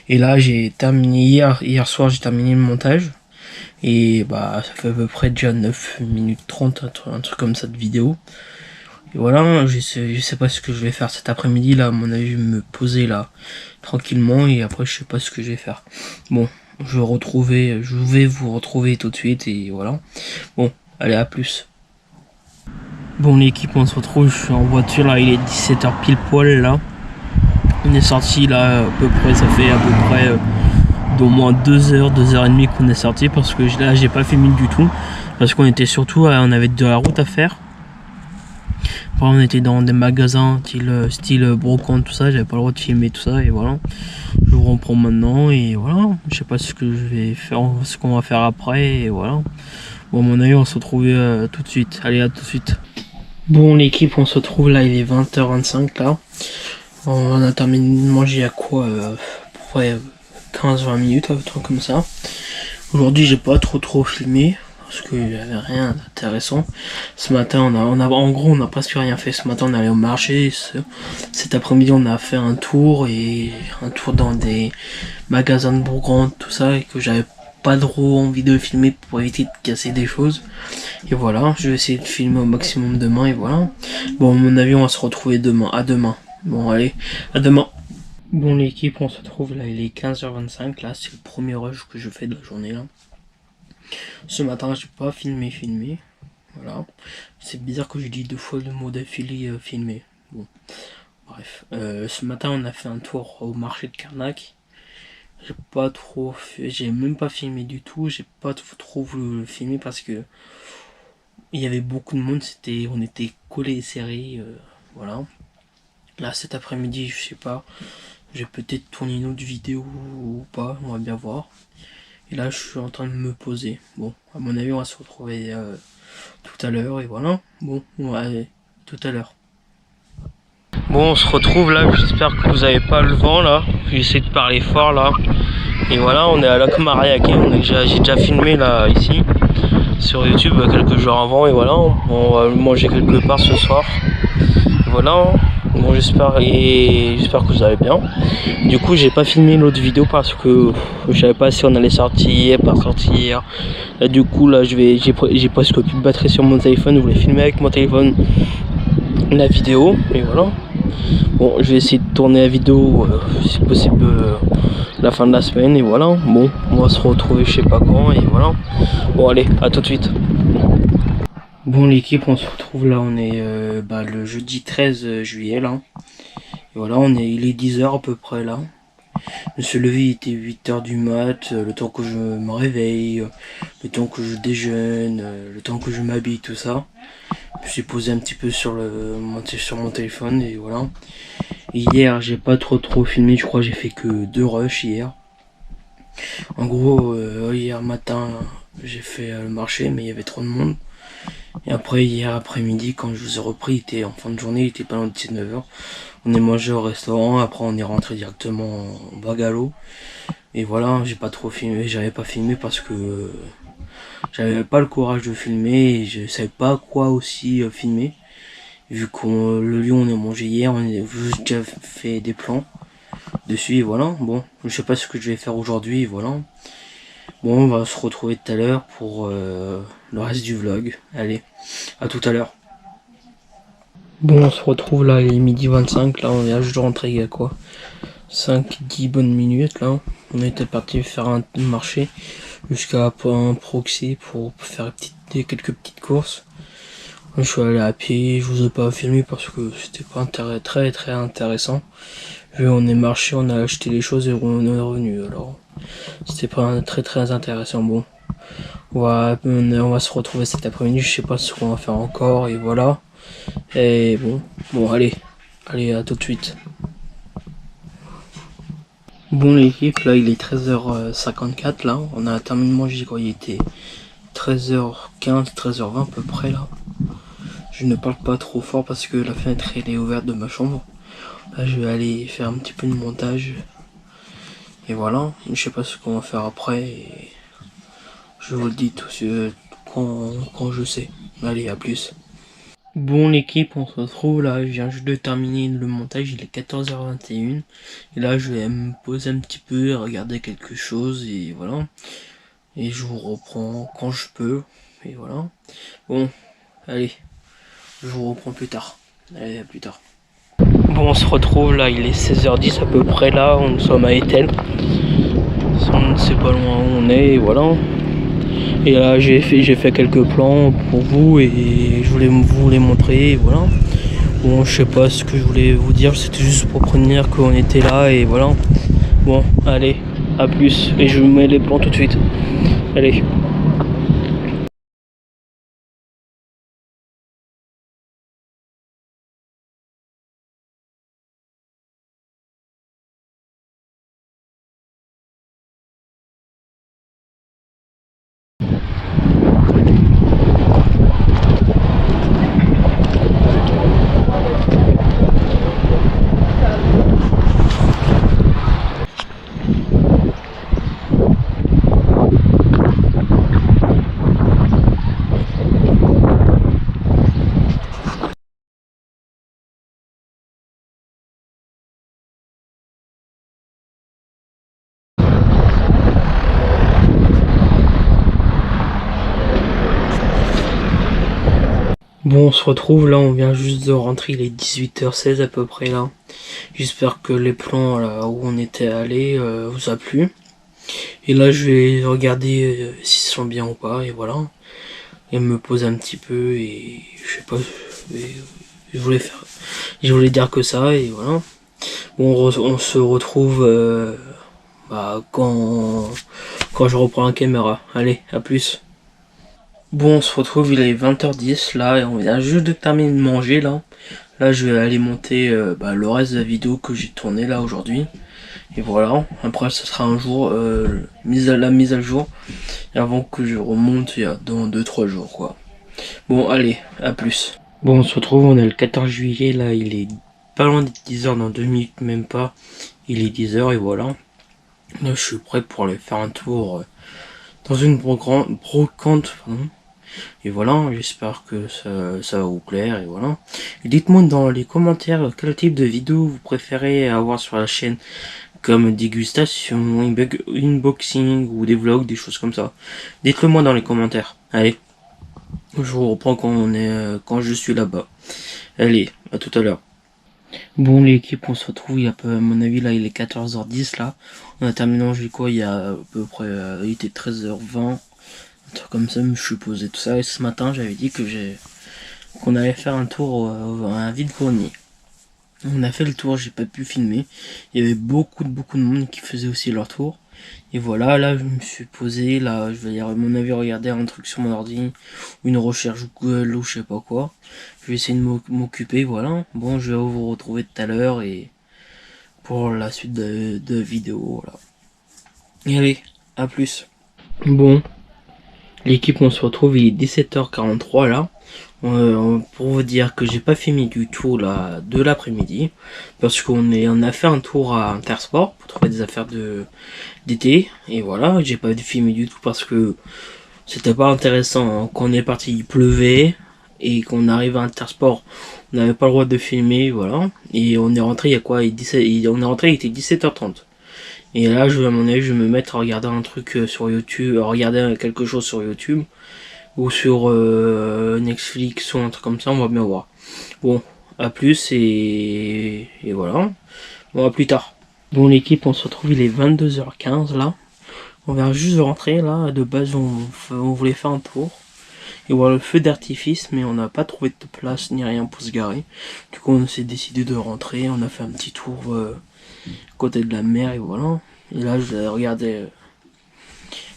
Speaker 1: Et là j'ai terminé hier soir, j'ai terminé le montage. Et bah ça fait à peu près déjà 9 minutes 30, un truc comme ça de vidéo. Et voilà, je sais pas ce que je vais faire cet après-midi là, à mon avis je vais me poser là tranquillement et après je sais pas ce que je vais faire. Bon, je vais vous retrouver tout de suite et voilà. Bon, allez, à plus. Bon l'équipe, on se retrouve, je suis en voiture là, il est 17h pile poil là. On est sorti là à peu près, ça fait à peu près d'au moins 2h, 2h30 qu'on est sorti parce que là j'ai pas filmé du tout. Parce qu'on était surtout, on avait de la route à faire. Après, on était dans des magasins style brocante, tout ça, j'avais pas le droit de filmer tout ça et voilà. Je vous reprends maintenant et voilà. Je sais pas ce que je vais faire, ce qu'on va faire après et voilà. Bon, à mon avis, on se retrouve tout de suite. Allez, à tout de suite. Bon, l'équipe, on se retrouve là, il est 20h25 là. On a terminé de manger à quoi pour 15-20 minutes, un truc comme ça. Aujourd'hui, j'ai pas trop filmé. Parce qu'il n'y avait rien d'intéressant. Ce matin, en gros, on n'a presque rien fait. Ce matin, on est allé au marché. Cet après-midi, on a fait un tour dans des magasins de Bourgogne, tout ça, et que j'avais pas trop envie de filmer pour éviter de casser des choses. Et voilà, je vais essayer de filmer au maximum demain, et voilà. Bon, à mon avis, on va se retrouver demain. À demain. Bon, allez, à demain. Bon, l'équipe, on se retrouve là, il est 15h25. Là, c'est le premier rush que je fais de la journée, là. Ce matin, j'ai pas filmé. Voilà. C'est bizarre que je dis 2 fois le mot d'affilée filmé. Bon, bref. Ce matin, on a fait un tour au marché de Carnac. J'ai même pas filmé du tout. J'ai pas trop voulu le filmer parce que il y avait beaucoup de monde. On était collés et serrés. Voilà. Là, cet après-midi, je sais pas. Je vais peut-être tourner une autre vidéo ou pas. On va bien voir. Et là, je suis en train de me poser. Bon, à mon avis, on va se retrouver tout à l'heure. Et voilà. Bon, ouais, tout à l'heure. Bon, on se retrouve là. J'espère que vous n'avez pas le vent là. J'essaie de parler fort là. Et voilà, on est à Lac Mariaque. J'ai déjà filmé là, ici, sur YouTube, quelques jours avant. Et voilà, on va manger quelque part ce soir. Et voilà. Bon, j'espère que vous allez bien. Du coup, j'ai pas filmé l'autre vidéo parce que je savais pas si on allait sortir, pas sortir. Là, du coup, là, j'ai presque plus de batterie sur mon téléphone. Je voulais filmer avec mon téléphone la vidéo et voilà. Bon, je vais essayer de tourner la vidéo si possible la fin de la semaine et voilà. Bon, on va se retrouver je sais pas quand et voilà. Bon, allez, à tout de suite. Bon l'équipe, on se retrouve là, on est le jeudi 13 juillet là. Et voilà, il est 10h à peu près là. Je me suis levé, il était 8h du mat, le temps que je me réveille, le temps que je déjeune, le temps que je m'habille, tout ça. Je me suis posé un petit peu sur mon téléphone et voilà. Et hier, j'ai pas trop filmé, je crois que j'ai fait que 2 rushs hier. En gros, hier matin, j'ai fait le marché, mais il y avait trop de monde. Et après, hier après-midi, quand je vous ai repris, il était en fin de journée, il était pas loin de 19h. On est mangé au restaurant, après on est rentré directement en Bagalo. Et voilà, j'ai pas trop filmé, j'avais pas filmé parce que j'avais pas le courage de filmer et je savais pas quoi aussi filmer. Vu que le lieu où on a mangé hier, on a déjà fait des plans dessus et voilà. Bon, je sais pas ce que je vais faire aujourd'hui, voilà. Bon, on va se retrouver tout à l'heure pour le reste du vlog. Allez, à tout à l'heure. Bon, on se retrouve là, il est 12h25, là on vient juste de rentrer il y a quoi 5-10 bonnes minutes là. On était parti faire un marché jusqu'à un proxy pour faire quelques petites courses. Je suis allé à pied, je vous ai pas filmé parce que c'était pas très intéressant. Vu on est marché, on a acheté les choses et on est revenu. Alors c'était pas très intéressant. Bon, on va se retrouver cet après-midi. Je sais pas ce qu'on va faire encore et voilà. Et bon allez à tout de suite. Bon l'équipe, là il est 13h54 là, on a terminé de manger quand il était 13h15, 13h20 à peu près là. Je ne parle pas trop fort parce que la fenêtre elle est ouverte de ma chambre. Là je vais aller faire un petit peu de montage. Et voilà, je sais pas ce qu'on va faire après. Et je vous le dis tout quand je sais. Allez, à plus. Bon l'équipe, on se retrouve là, je viens juste de terminer le montage, il est 14h21. Et là je vais me poser un petit peu, regarder quelque chose et voilà. Et je vous reprends quand je peux. Et voilà. Bon, allez, je vous reprends plus tard. Allez, à plus tard. Bon, on se retrouve là, il est 16h10 à peu près là, nous sommes à Etel. On ne sait pas loin où on est, et voilà. Et là j'ai fait quelques plans pour vous et je voulais vous les montrer, et voilà. Bon, je sais pas ce que je voulais vous dire, c'était juste pour prévenir qu'on était là et voilà. Bon, allez, à plus. Et je vous mets les plans tout de suite. Allez. Bon, on se retrouve là, on vient juste de rentrer, il est 18h16 à peu près là. J'espère que les plans là où on était allé vous a plu. Et là je vais regarder s'ils sont bien ou pas et voilà. Et me poser un petit peu et je sais pas, je voulais dire que ça et voilà. Bon, on se retrouve quand je reprends la caméra. Allez, à plus. Bon, on se retrouve, il est 20h10 là, et on vient juste de terminer de manger là. Là, je vais aller monter le reste de la vidéo que j'ai tourné là aujourd'hui. Et voilà, après ce sera un jour, la mise à jour, avant que je remonte dans 2-3 jours quoi. Bon, allez, à plus. Bon, on se retrouve, on est le 14 juillet, là, il est pas loin des 10h, dans 2 minutes même pas. Il est 10h et voilà. Là, je suis prêt pour aller faire un tour dans une brocante, pardon. Et voilà, j'espère que ça va vous plaire, et voilà. Et dites-moi dans les commentaires quel type de vidéo vous préférez avoir sur la chaîne, comme dégustation, unboxing, ou des vlogs, des choses comme ça. Dites-le moi dans les commentaires. Allez, je vous reprends quand je suis là-bas. Allez, à tout à l'heure. Bon l'équipe, on se retrouve, à mon avis là il est 14h10 là. On a terminé manger quoi, il y a à peu près, il était 13h20. Un truc comme ça, je me suis posé tout ça. Et ce matin j'avais dit qu'on allait faire un tour à un vide-grenier. On a fait le tour, j'ai pas pu filmer. Il y avait beaucoup de monde qui faisait aussi leur tour. Et voilà, là je me suis posé, là je vais à mon avis regarder un truc sur mon ordi, ou une recherche Google ou je sais pas quoi. Je vais essayer de m'occuper, voilà. Bon, je vais vous retrouver tout à l'heure et pour la suite de vidéo, voilà. Et allez, à plus. Bon, l'équipe on se retrouve, il est 17h43 là. Pour vous dire que j'ai pas filmé du tout là de l'après-midi parce qu'on a fait un tour à Intersport pour trouver des affaires d'été et voilà, j'ai pas filmé du tout parce que c'était pas intéressant, hein. Quand on est parti il pleuvait et qu'on arrive à Intersport on n'avait pas le droit de filmer, voilà, et on est rentré il y a quoi, on est rentré il était 17h30 et là à mon avis je vais me mettre à regarder un truc sur YouTube, à regarder quelque chose sur YouTube ou sur Netflix ou un truc comme ça, on va bien voir. Bon, à plus et voilà. Bon, à plus tard. Bon l'équipe, on se retrouve, il est 22h15 là. On vient juste de rentrer là, de base on voulait faire un tour et voir le feu d'artifice, mais on n'a pas trouvé de place ni rien pour se garer. Du coup on s'est décidé de rentrer, on a fait un petit tour côté de la mer et voilà. Et là je regardais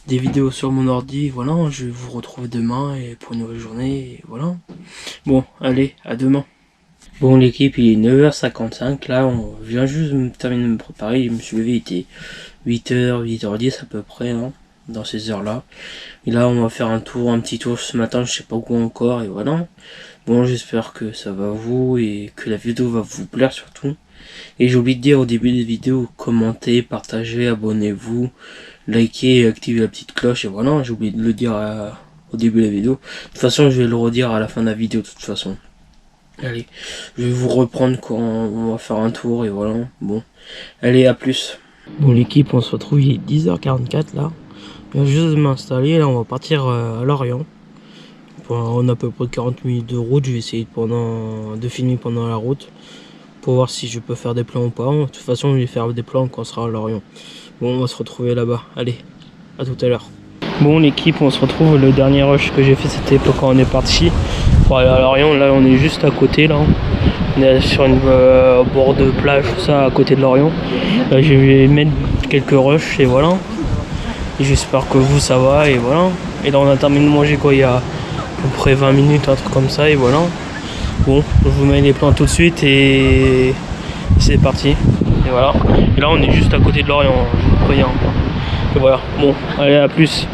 Speaker 1: des vidéos sur mon ordi, et voilà, je vais vous retrouver demain et pour une nouvelle journée, et voilà. Bon, allez, à demain. Bon l'équipe, il est 9h55, là on vient juste de terminer de me préparer, je me suis levé, il était 8h, 8h10 à peu près, hein, dans ces heures-là. Et là on va faire un petit tour ce matin, je sais pas où encore, et voilà. Bon, j'espère que ça va vous, et que la vidéo va vous plaire surtout. Et j'ai oublié de dire au début des vidéos, commentez, partagez, abonnez-vous, likez et activez la petite cloche, et voilà, j'ai oublié de le dire au début de la vidéo. De toute façon, je vais le redire à la fin de la vidéo de toute façon. Allez, je vais vous reprendre quand on va faire un tour et voilà. Bon, allez, à plus. Bon l'équipe, on se retrouve, il est 10h44 là. Je viens juste de m'installer, là on va partir à Lorient. On a à peu près 40 minutes de route, je vais essayer de filmer pendant la route. Pour voir si je peux faire des plans ou pas. De toute façon je vais faire des plans quand on sera à Lorient. Bon, on va se retrouver là-bas, allez, à tout à l'heure. Bon l'équipe, on se retrouve, le dernier rush que j'ai fait c'était quand on est parti pour aller à Lorient. Là on est juste à côté là, on est sur une bord de plage, tout ça à côté de Lorient. Là je vais mettre quelques rushs et voilà. Et j'espère que vous ça va et voilà. Et là on a terminé de manger quoi, il y a à peu près 20 minutes, un truc comme ça et voilà. Bon, je vous mets les plans tout de suite et c'est parti. Et voilà. Et là on est juste à côté de Lorient, je vous préviens. Et voilà, bon, allez, à plus.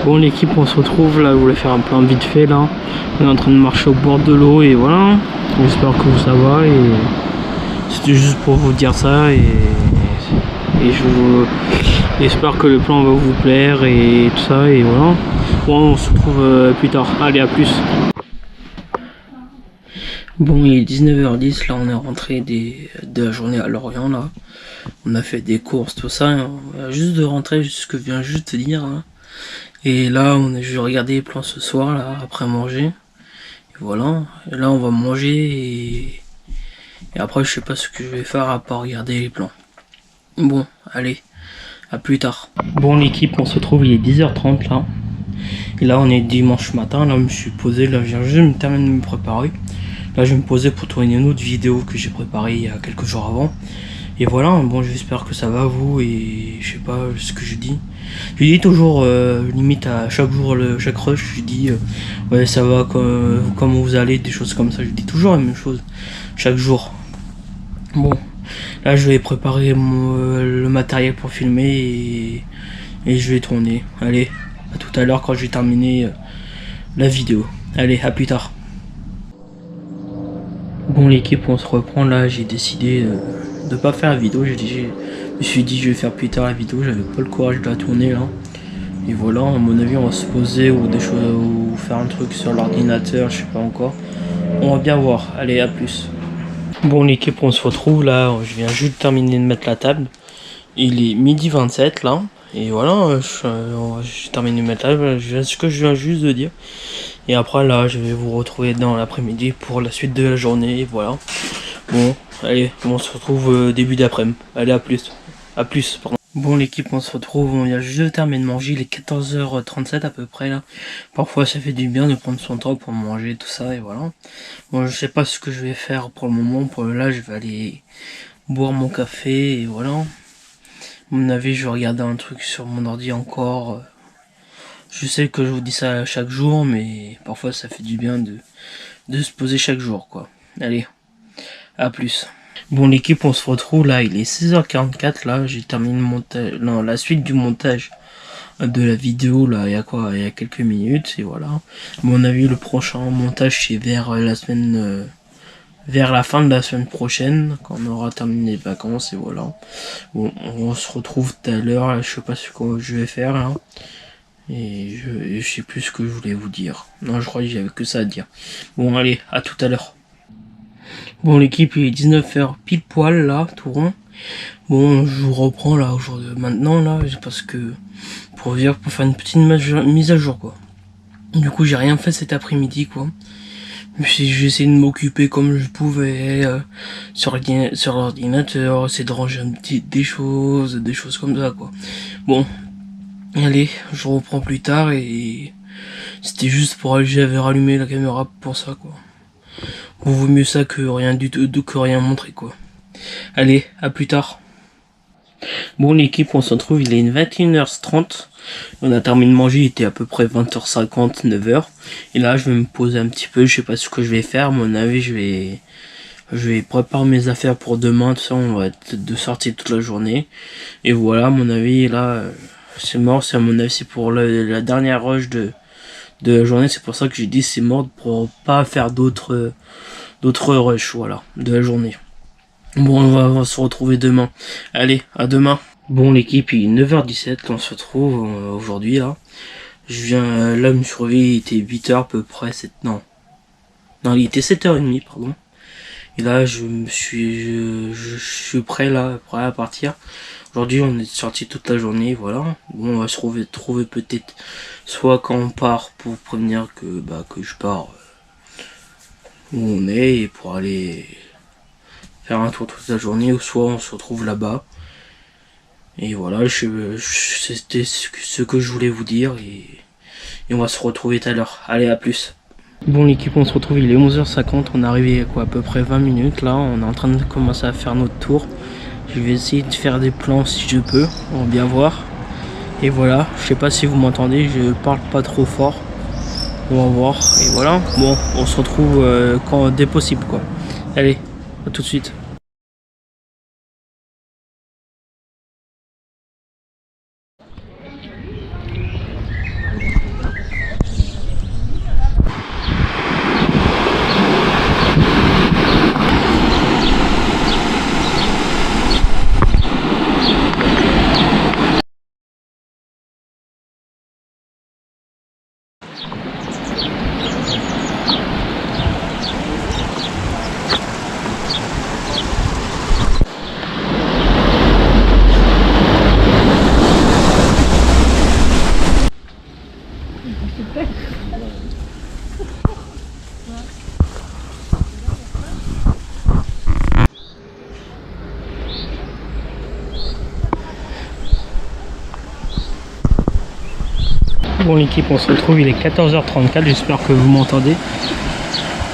Speaker 1: Bon l'équipe, on se retrouve là, je voulais faire un plan vite fait là. On est en train de marcher au bord de l'eau et voilà. J'espère que ça va et c'était juste pour vous dire ça et j'espère que le plan va vous plaire et tout ça et voilà. Bon, on se retrouve plus tard. Allez, à plus. Bon, il est 19h10, là on est rentré de la journée à Lorient là. On a fait des courses, tout ça. On vient juste de rentrer, ce que je viens juste de dire là. Et là, je vais regarder les plans ce soir, là, après manger. Et voilà. Et là, on va manger et après, je sais pas ce que je vais faire à part regarder les plans. Bon, allez, à plus tard. Bon, l'équipe, on se trouve, il est 10h30 là. Et là, on est dimanche matin. Là, je me suis posé. Là, je viens juste de me terminer de me préparer. Là, je vais me poser pour tourner une autre vidéo que j'ai préparée il y a quelques jours avant. Et voilà, bon, j'espère que ça va vous et je sais pas ce que je dis. Je dis toujours, limite à chaque jour, chaque rush, je dis ouais ça va, comment vous allez, des choses comme ça. Je dis toujours la même chose, chaque jour. Bon, là je vais préparer le matériel pour filmer et je vais tourner. Allez, à tout à l'heure quand je vais terminer la vidéo. Allez, à plus tard. Bon l'équipe, on se reprend là, j'ai décidé de pas faire la vidéo, je me suis dit je vais faire plus tard la vidéo, j'avais pas le courage de la tourner là. Et voilà, à mon avis on va se poser ou des choses ou faire un truc sur l'ordinateur, je sais pas encore. On va bien voir, allez, à plus. Bon l'équipe, on se retrouve là, je viens juste de terminer de mettre la table. Il est 12h27 là, Et voilà, je termine de mettre là, ce que je viens juste de dire. Et après là, je vais vous retrouver dans l'après-midi pour la suite de la journée. Et voilà. Bon, allez, on se retrouve début d'après-midi. Allez, à plus. À plus, pardon. Bon l'équipe, on se retrouve, on vient juste de terminer de manger, il est 14h37 à peu près là. Parfois ça fait du bien de prendre son temps pour manger tout ça et voilà. Bon, je sais pas ce que je vais faire pour le moment, pour là je vais aller boire mon café et voilà. À mon avis je vais regarder un truc sur mon ordi encore. Je sais que je vous dis ça chaque jour, mais parfois ça fait du bien de se poser chaque jour quoi. Allez, à plus. Bon l'équipe, on se retrouve là, il est 16h44 là, j'ai terminé le montage, non, la suite du montage de la vidéo là, il y a quelques minutes et voilà. À mon avis le prochain montage c'est vers la semaine, vers la fin de la semaine prochaine, quand on aura terminé les vacances et voilà. Bon, on se retrouve tout à l'heure, je sais pas ce que je vais faire là. Et je sais plus ce que je voulais vous dire. Non, je crois que j'avais que ça à dire. Bon allez, à tout à l'heure. Bon l'équipe, il est 19h pile poil là, tout rond. Bon, je vous reprends là aujourd'hui, maintenant là, parce que pour faire une petite mise à jour quoi. Du coup, j'ai rien fait cet après-midi quoi. J'ai essayé de m'occuper comme je pouvais sur l'ordinateur, essayer de ranger des choses comme ça quoi. Bon, allez, je reprends plus tard et c'était juste pour j'avais rallumé la caméra pour ça quoi. Bon, vaut mieux ça que rien du tout, que rien montrer quoi. Allez, à plus tard. Bon l'équipe, on se retrouve, il est 21h30. On a terminé de manger, il était à peu près 20h50, 9h. Et là, je vais me poser un petit peu, je sais pas ce que je vais faire. À mon avis, je vais préparer mes affaires pour demain. Tout ça, on va être de sortie toute la journée. Et voilà, à mon avis, là, c'est mort. C'est à mon avis, c'est pour la dernière rush de la journée. C'est pour ça que j'ai dit c'est mort, pour pas faire d'autres rushs, voilà, de la journée. Bon, on va se retrouver demain. Allez, à demain. Bon l'équipe, il est 9h17, on se retrouve aujourd'hui là. Je viens, là me surveiller, il était 8h à peu près, non, il était 7h30 pardon. Et là je suis prêt là, prêt à partir. Aujourd'hui on est sorti toute la journée, voilà. Bon, on va se trouver peut-être soit quand on part pour prévenir que je pars où on est et pour aller faire un tour toute la journée, ou soit on se retrouve là-bas. Et voilà, c'était ce que je voulais vous dire et on va se retrouver tout à l'heure. Allez, à plus. Bon l'équipe, on se retrouve, il est 11h50, on est arrivé à peu près 20 minutes là, on est en train de commencer à faire notre tour. Je vais essayer de faire des plans si je peux, on va bien voir. Et voilà, je sais pas si vous m'entendez, je parle pas trop fort. On va voir, et voilà, bon, on se retrouve dès possible quoi. Allez, à tout de suite. Bon l'équipe, on se retrouve, il est 14h34, j'espère que vous m'entendez.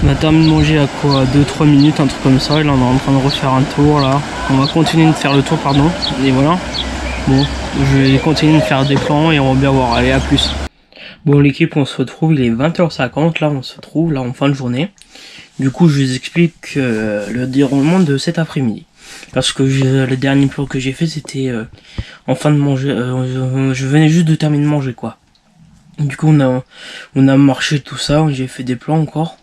Speaker 1: On a terminé de manger à quoi, 2-3 minutes, un truc comme ça, et là on est en train de refaire un tour là. On va continuer de faire le tour, pardon, et voilà. Bon, je vais continuer de faire des plans et on va bien voir, allez à plus. Bon l'équipe, on se retrouve, il est 20h50, là on se retrouve, là en fin de journée. Du coup je vous explique le déroulement de cet après-midi. Parce que le dernier plan que j'ai fait c'était en fin de manger, je venais juste de terminer de manger quoi. Du coup on a marché tout ça, j'ai fait des plans encore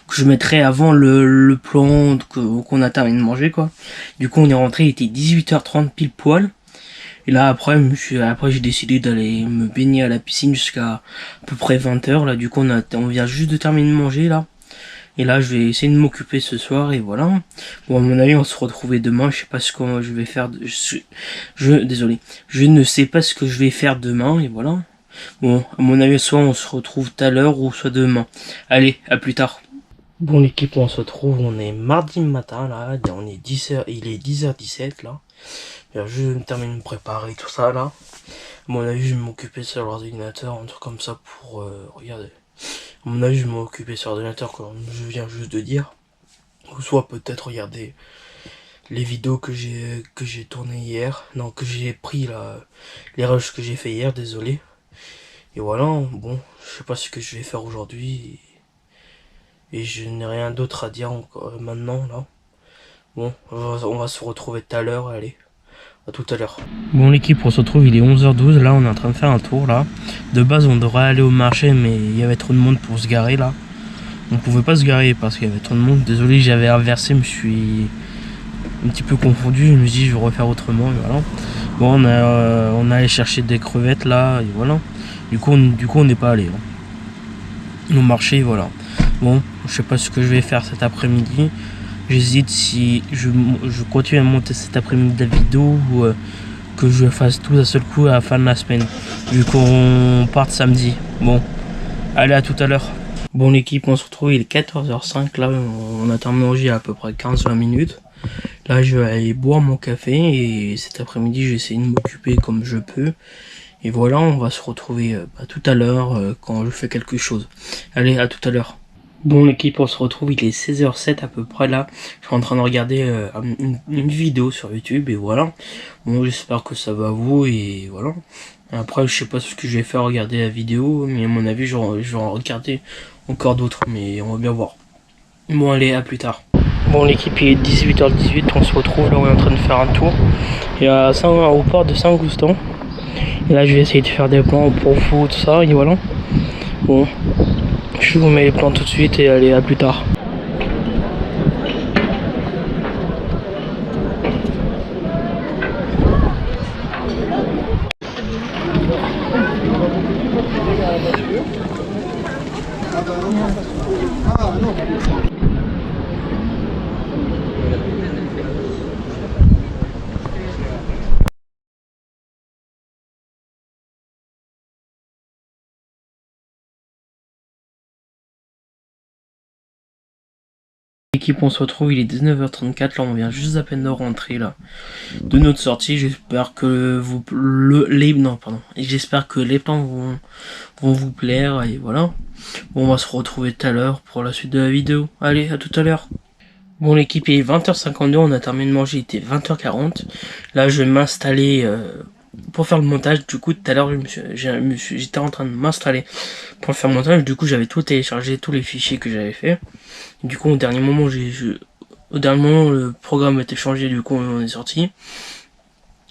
Speaker 1: que je mettrai avant le plan qu'on a terminé de manger quoi. Du coup on est rentré, il était 18h30 pile poil. Et là après j'ai décidé d'aller me baigner à la piscine jusqu'à peu près 20h là. Du coup on vient juste de terminer de manger là. Et là, je vais essayer de m'occuper ce soir et voilà. Bon, à mon avis, on va se retrouver demain. Je sais pas ce que je vais faire. Désolé. Je ne sais pas ce que je vais faire demain et voilà. Bon, à mon avis, soit on se retrouve tout à l'heure ou soit demain. Allez, à plus tard. Bon, l'équipe, on se retrouve. On est mardi matin là. On est 10h. Il est 10h17 là. Je me termine de me préparer tout ça là. À mon avis, je vais m'occuper sur l'ordinateur, un truc comme ça pour regarder. À mon avis, je vais m'occuper sur l'ordinateur comme je viens juste de dire. Ou soit peut-être regarder les vidéos que j'ai tournées hier. Non, que j'ai pris là. Les rushs que j'ai fait hier, désolé. Et voilà, bon, je sais pas ce que je vais faire aujourd'hui. Et je n'ai rien d'autre à dire encore maintenant là. Bon, on va se retrouver tout à l'heure, allez. À tout à l'heure. Bon l'équipe, on se retrouve, il est 11h12, là on est en train de faire un tour là. De base on devrait aller au marché mais il y avait trop de monde pour se garer là. On pouvait pas se garer parce qu'il y avait trop de monde. Désolé, j'avais inversé, je me suis un petit peu confondu, je me suis dit je vais refaire autrement et voilà. Bon on a allé chercher des crevettes là et voilà. Du coup on n'est pas allé au marché, voilà. Bon, je sais pas ce que je vais faire cet après-midi. J'hésite si je continue à monter cet après-midi la vidéo ou que je fasse tout d'un seul coup à la fin de la semaine. Vu qu'on parte samedi. Bon, allez à tout à l'heure. Bon l'équipe, on se retrouve, il est 14h05. Là, on a terminé manger à peu près 15-20 minutes. Là, je vais aller boire mon café et cet après-midi, je vais essayer de m'occuper comme je peux. Et voilà, on va se retrouver tout à l'heure quand je fais quelque chose. Allez, à tout à l'heure. Bon l'équipe, on se retrouve, il est 16h07 à peu près là. Je suis en train de regarder une vidéo sur YouTube et voilà. Bon, j'espère que ça va à vous et voilà. Après, je sais pas ce que je vais faire, regarder la vidéo, mais à mon avis, je vais en regarder encore d'autres, mais on va bien voir. Bon allez, à plus tard. Bon l'équipe, il est 18h18, on se retrouve là, on est en train de faire un tour. Et au port de Saint-Goustan. Et là, je vais essayer de faire des plans pour vous, tout ça, et voilà. Bon. Je vous mets les plans tout de suite et allez, à plus tard. L'équipe, on se retrouve, il est 19h34, là on vient juste à peine de rentrer là de notre sortie. J'espère que j'espère que les plans vont vous plaire et voilà. Bon, on va se retrouver tout à l'heure pour la suite de la vidéo. Allez, à tout à l'heure. Bon l'équipe, il est 20h52, on a terminé de manger, il était 20h40. Là je vais m'installer pour faire le montage. Du coup tout à l'heure j'étais en train de m'installer pour faire le montage. Du coup j'avais tout téléchargé, tous les fichiers que j'avais fait. Du coup au dernier moment le programme a été changé, du coup on est sorti.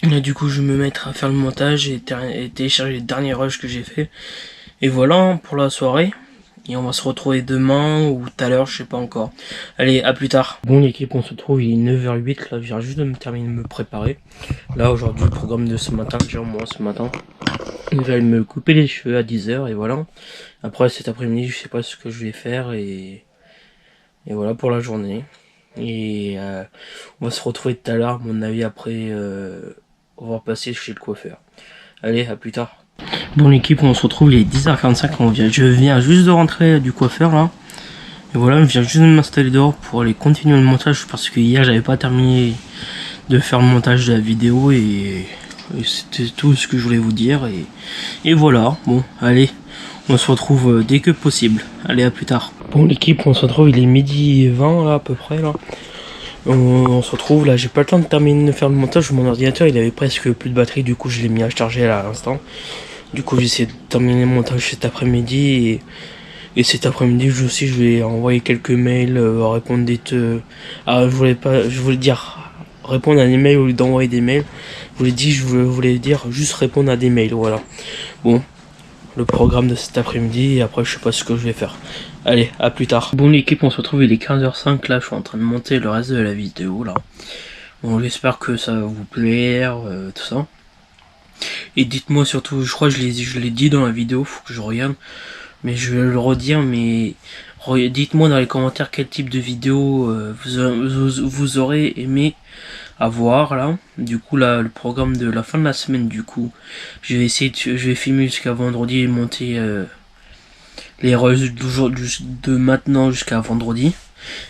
Speaker 1: Là du coup je vais me mettre à faire le montage et télécharger les derniers rushs que j'ai fait. Et voilà pour la soirée. Et on va se retrouver demain ou tout à l'heure, je sais pas encore. Allez, à plus tard. Bon l'équipe, on se retrouve, il est 9h08, là je viens juste de me terminer de me préparer. Là aujourd'hui, le programme de ce matin, déjà moi ce matin. Je vais me couper les cheveux à 10h et voilà. Après cet après-midi, je sais pas ce que je vais faire et voilà pour la journée. Et on va se retrouver tout à l'heure, à mon avis après on va passer chez le coiffeur. Allez, à plus tard. Bon l'équipe, on se retrouve, il est 10h45, je viens juste de rentrer du coiffeur là. Et voilà, je viens juste de m'installer dehors pour aller continuer le montage parce que hier j'avais pas terminé de faire le montage de la vidéo et c'était tout ce que je voulais vous dire et voilà. Bon allez, on se retrouve dès que possible. Allez, à plus tard. Bon l'équipe, on se retrouve, il est 12h20 là à peu près là. On se retrouve là, j'ai pas le temps de terminer de faire le montage, mon ordinateur il avait presque plus de batterie, du coup je l'ai mis à charger à l'instant. Du coup j'ai essayé de terminer le montage cet après-midi et cet après-midi je vais envoyer quelques mails, répondre je voulais dire répondre à des mails au lieu d'envoyer des mails. Je voulais dire juste répondre à des mails, voilà. Bon, le programme de cet après-midi et après je sais pas ce que je vais faire. Allez, à plus tard. Bon l'équipe, on se retrouve, il est 15h05, là je suis en train de monter le reste de la vidéo là. Bon, j'espère que ça va vous plaire, tout ça. Et dites-moi surtout, je crois que je l'ai dit dans la vidéo, faut que je regarde. mais je vais le redire, mais dites-moi dans les commentaires quel type de vidéo vous aurez aimé avoir là. Du coup là, le programme de la fin de la semaine, du coup, je vais essayer je vais filmer jusqu'à vendredi et monter les rushs de maintenant jusqu'à vendredi.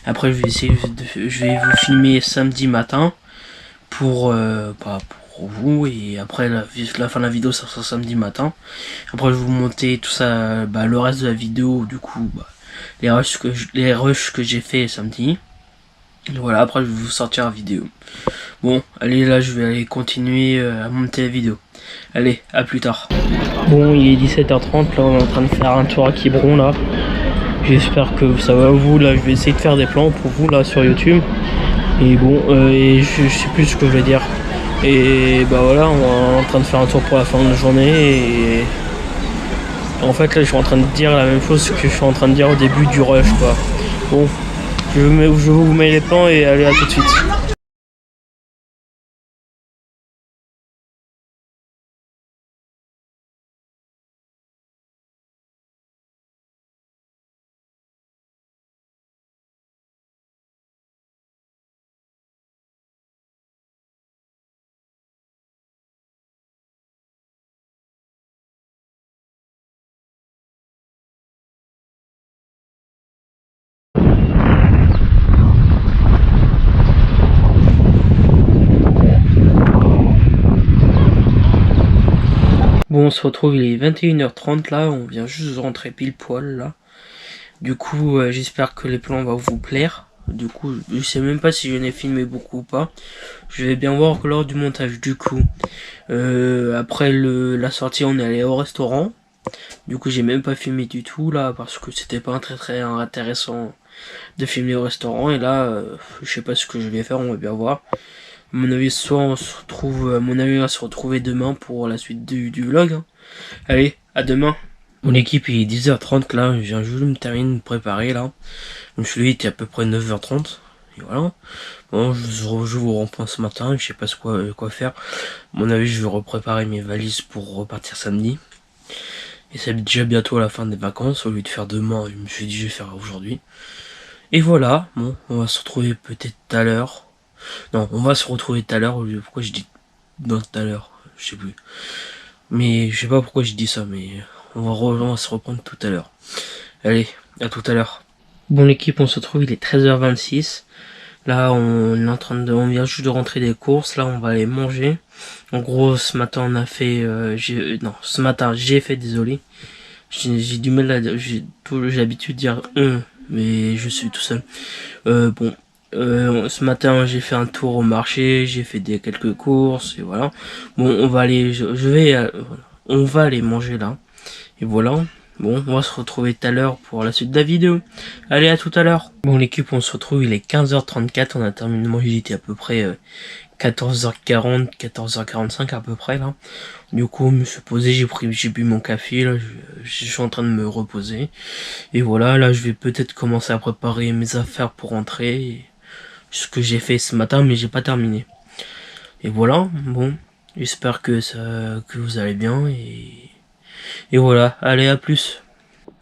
Speaker 1: Après je vais vous filmer samedi matin pour vous, et après la fin de la vidéo ça sera samedi matin. Après je vais vous monter tout ça, le reste de la vidéo, du coup les rushs que j'ai fait samedi. Voilà, après je vais vous sortir la vidéo. Bon, allez, là je vais aller continuer à monter la vidéo. Allez, à plus tard. Bon, il est 17h30, là on est en train de faire un tour à Quiberon là. J'espère que ça va vous, là je vais essayer de faire des plans pour vous là sur YouTube. Et bon, et je sais plus ce que je vais dire. Et bah voilà, on est en train de faire un tour pour la fin de la journée. Et en fait là je suis en train de dire la même chose que je suis en train de dire au début du rush quoi. Bon, je vous mets les plans et allez, à tout de suite. Bon, on se retrouve, il est 21h30 là, on vient juste de rentrer pile poil là. Du coup, j'espère que les plans vont vous plaire. Du coup, je sais même pas si je n'ai filmé beaucoup ou pas. Je vais bien voir lors du montage. Du coup, après la sortie, on est allé au restaurant. Du coup, j'ai même pas filmé du tout là, parce que c'était pas très intéressant de filmer au restaurant. Et là, je sais pas ce que je vais faire, on va bien voir. À mon avis, soit on se retrouve, à mon avis, on va se retrouver demain pour la suite du vlog. Hein. Allez, à demain. Mon équipe il est 10h30 là, je viens juste de me terminer de me préparer là. Donc celui était à peu près 9h30. Et voilà. Bon, je vous reprends ce matin, je sais pas quoi faire. À mon avis, je vais repréparer mes valises pour repartir samedi. Et c'est déjà bientôt la fin des vacances, au lieu de faire demain, je me suis dit je vais faire aujourd'hui. Et voilà, bon, on va se retrouver peut-être tout à l'heure. Non, on va se retrouver tout à l'heure. Pourquoi je dis tout à l'heure, je sais plus. Mais je sais pas pourquoi je dis ça, mais on va se reprendre tout à l'heure. Allez, à tout à l'heure. Bon l'équipe, on se retrouve, il est 13h26. Là on vient juste de rentrer des courses, là on va aller manger. En gros ce matin on a fait, ce matin j'ai fait, désolé. J'ai du mal à, j'ai l'habitude de dire mais je suis tout seul. Ce matin j'ai fait un tour au marché, j'ai fait quelques courses et voilà. Bon on va aller, on va aller manger là. Et voilà. Bon, on va se retrouver tout à l'heure pour la suite de la vidéo. Allez, à tout à l'heure. Bon, l'équipe, on se retrouve, il est 15h34. On a terminé de manger, il était à peu près 14h40, 14h45 à peu près là. Du coup, je me suis posé, j'ai bu mon café, là, je suis en train de me reposer. Et voilà, là, je vais peut-être commencer à préparer mes affaires pour rentrer. Ce que j'ai fait ce matin, mais j'ai pas terminé. Et voilà, bon, j'espère que vous allez bien et voilà, allez, à plus.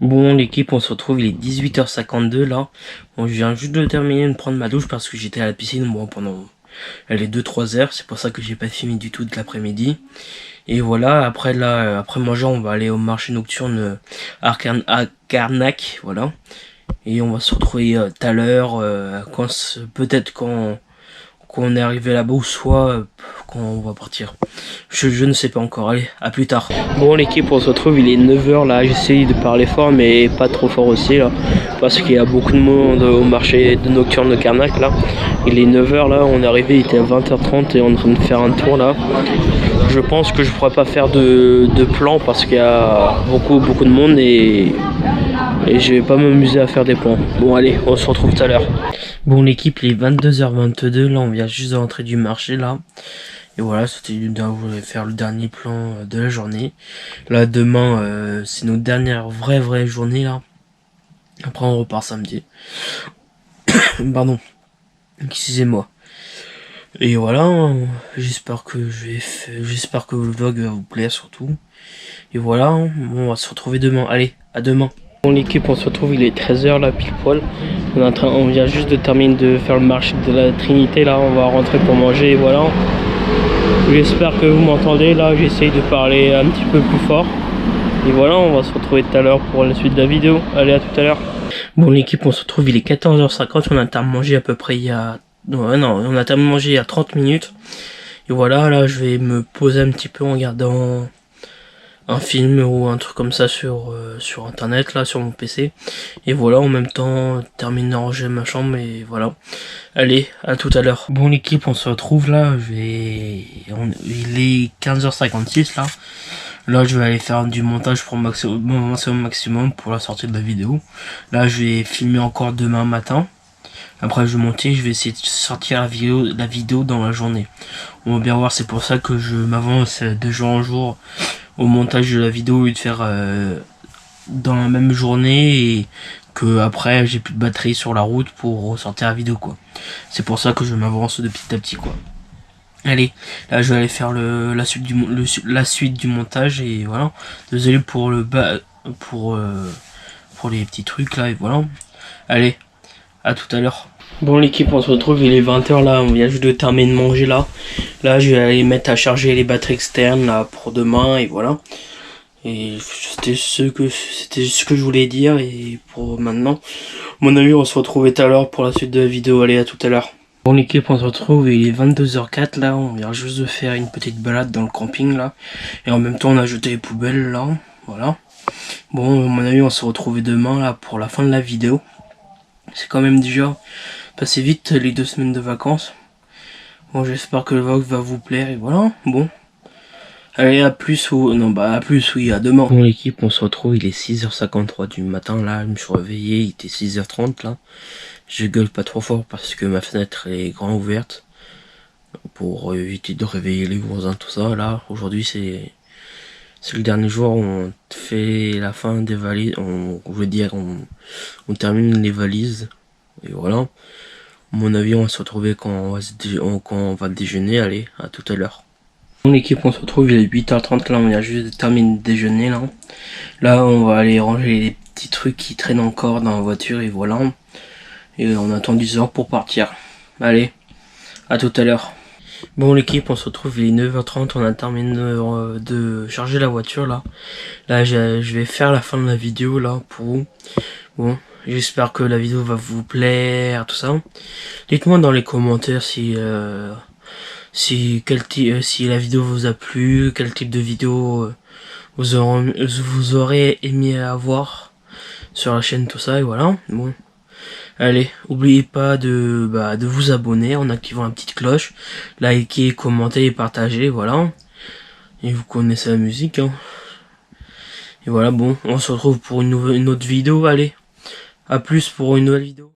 Speaker 1: Bon l'équipe, on se retrouve, il est 18h52 là. Bon, je viens juste de terminer de prendre ma douche parce que j'étais à la piscine pendant les 2-3 heures. C'est pour ça que j'ai pas filmé du tout de l'après-midi. Et voilà, après manger, on va aller au marché nocturne à Carnac, voilà. Et on va se retrouver tout à l'heure, peut-être quand on est arrivé là-bas, ou soit quand on va partir. Je ne sais pas encore, allez, à plus tard. Bon l'équipe, on se retrouve, il est 9h là, j'essaye de parler fort mais pas trop fort aussi là, parce qu'il y a beaucoup de monde au marché de nocturne de Carnac là. Il est 9h là, on est arrivé, il était à 20h30 et on est en train de faire un tour là. Je pense que je pourrais pas faire de plan parce qu'il y a beaucoup de monde et je vais pas m'amuser à faire des plans. Bon allez, on se retrouve tout à l'heure. Bon l'équipe, il est 22h22, là on vient juste de rentrer du marché là. Et voilà, c'était faire le dernier plan de la journée. Là demain, c'est notre dernière vraie journée là. Après on repart samedi. Pardon, excusez-moi. Et voilà, j'espère que le vlog va vous plaire surtout. Et voilà, on va se retrouver demain. Allez, à demain. Bon l'équipe, on se retrouve, il est 13h là pile poil. On vient juste de terminer de faire le marché de la Trinité là, on va rentrer pour manger et voilà. J'espère que vous m'entendez là, j'essaye de parler un petit peu plus fort. Et voilà, on va se retrouver tout à l'heure pour la suite de la vidéo. Allez, à tout à l'heure. Bon l'équipe, on se retrouve, il est 14h50, on a terminé de manger à peu près il y a... Non, on a terminé de manger il y a 30 minutes. Et voilà, là je vais me poser un petit peu en regardant un film ou un truc comme ça sur internet, là sur mon PC. Et voilà, en même temps, terminer de ranger ma chambre et voilà. Allez, à tout à l'heure. Bon l'équipe, on se retrouve là, il est 15h56 là. Là je vais aller faire du montage pour maximum pour la sortie de la vidéo. Là je vais filmer encore demain matin. Après je vais monter, je vais essayer de sortir la vidéo dans la journée. On va bien voir, c'est pour ça que je m'avance de jour en jour au montage de la vidéo et de faire dans la même journée et que après j'ai plus de batterie sur la route pour ressortir la vidéo quoi. C'est pour ça que je m'avance de petit à petit quoi. Allez, là je vais aller faire la suite du montage et voilà. Désolé pour pour les petits trucs là et voilà. Allez, à tout à l'heure. Bon l'équipe, on se retrouve, il est 20h là, on vient juste de terminer de manger là. Là je vais aller mettre à charger les batteries externes là pour demain et voilà. Et c'était ce que je voulais dire et pour maintenant. Mon ami, on se retrouve tout à l'heure pour la suite de la vidéo, allez à tout à l'heure. Bon l'équipe, on se retrouve, il est 22h04 là, on vient juste de faire une petite balade dans le camping là. Et en même temps on a jeté les poubelles là, voilà. Bon mon ami, on se retrouve demain là pour la fin de la vidéo. C'est quand même déjà passé vite les 2 semaines de vacances. Bon j'espère que le vlog va vous plaire et voilà, bon. Allez à plus ou... Non bah à plus oui, à demain. Bon l'équipe, on se retrouve, il est 6h53 du matin là, je me suis réveillé, il était 6h30 là. Je gueule pas trop fort parce que ma fenêtre est grand ouverte. Pour éviter de réveiller les voisins, tout ça là. Aujourd'hui c'est le dernier jour où on fait la fin des valises. On termine les valises. Et voilà. À mon avis, on va se retrouver quand on va déjeuner. Allez, à tout à l'heure. Bon l'équipe, on se retrouve, il est 8h30 là, on vient juste de terminer de déjeuner là. Là, on va aller ranger les petits trucs qui traînent encore dans la voiture et voilà. Et on attend 10 heures pour partir. Allez, à tout à l'heure. Bon l'équipe, on se retrouve, il est 9h30, on a terminé de charger la voiture là. Là je vais faire la fin de la vidéo là pour vous. Bon, j'espère que la vidéo va vous plaire, tout ça. Dites-moi dans les commentaires si la vidéo vous a plu, quel type de vidéo vous aurez aimé avoir sur la chaîne, tout ça et voilà. Bon. Allez, n'oubliez pas de vous abonner en activant la petite cloche, liker, commenter et partager, voilà. Et vous connaissez la musique, hein. Et voilà, bon, on se retrouve pour une autre vidéo, allez. À plus pour une nouvelle vidéo.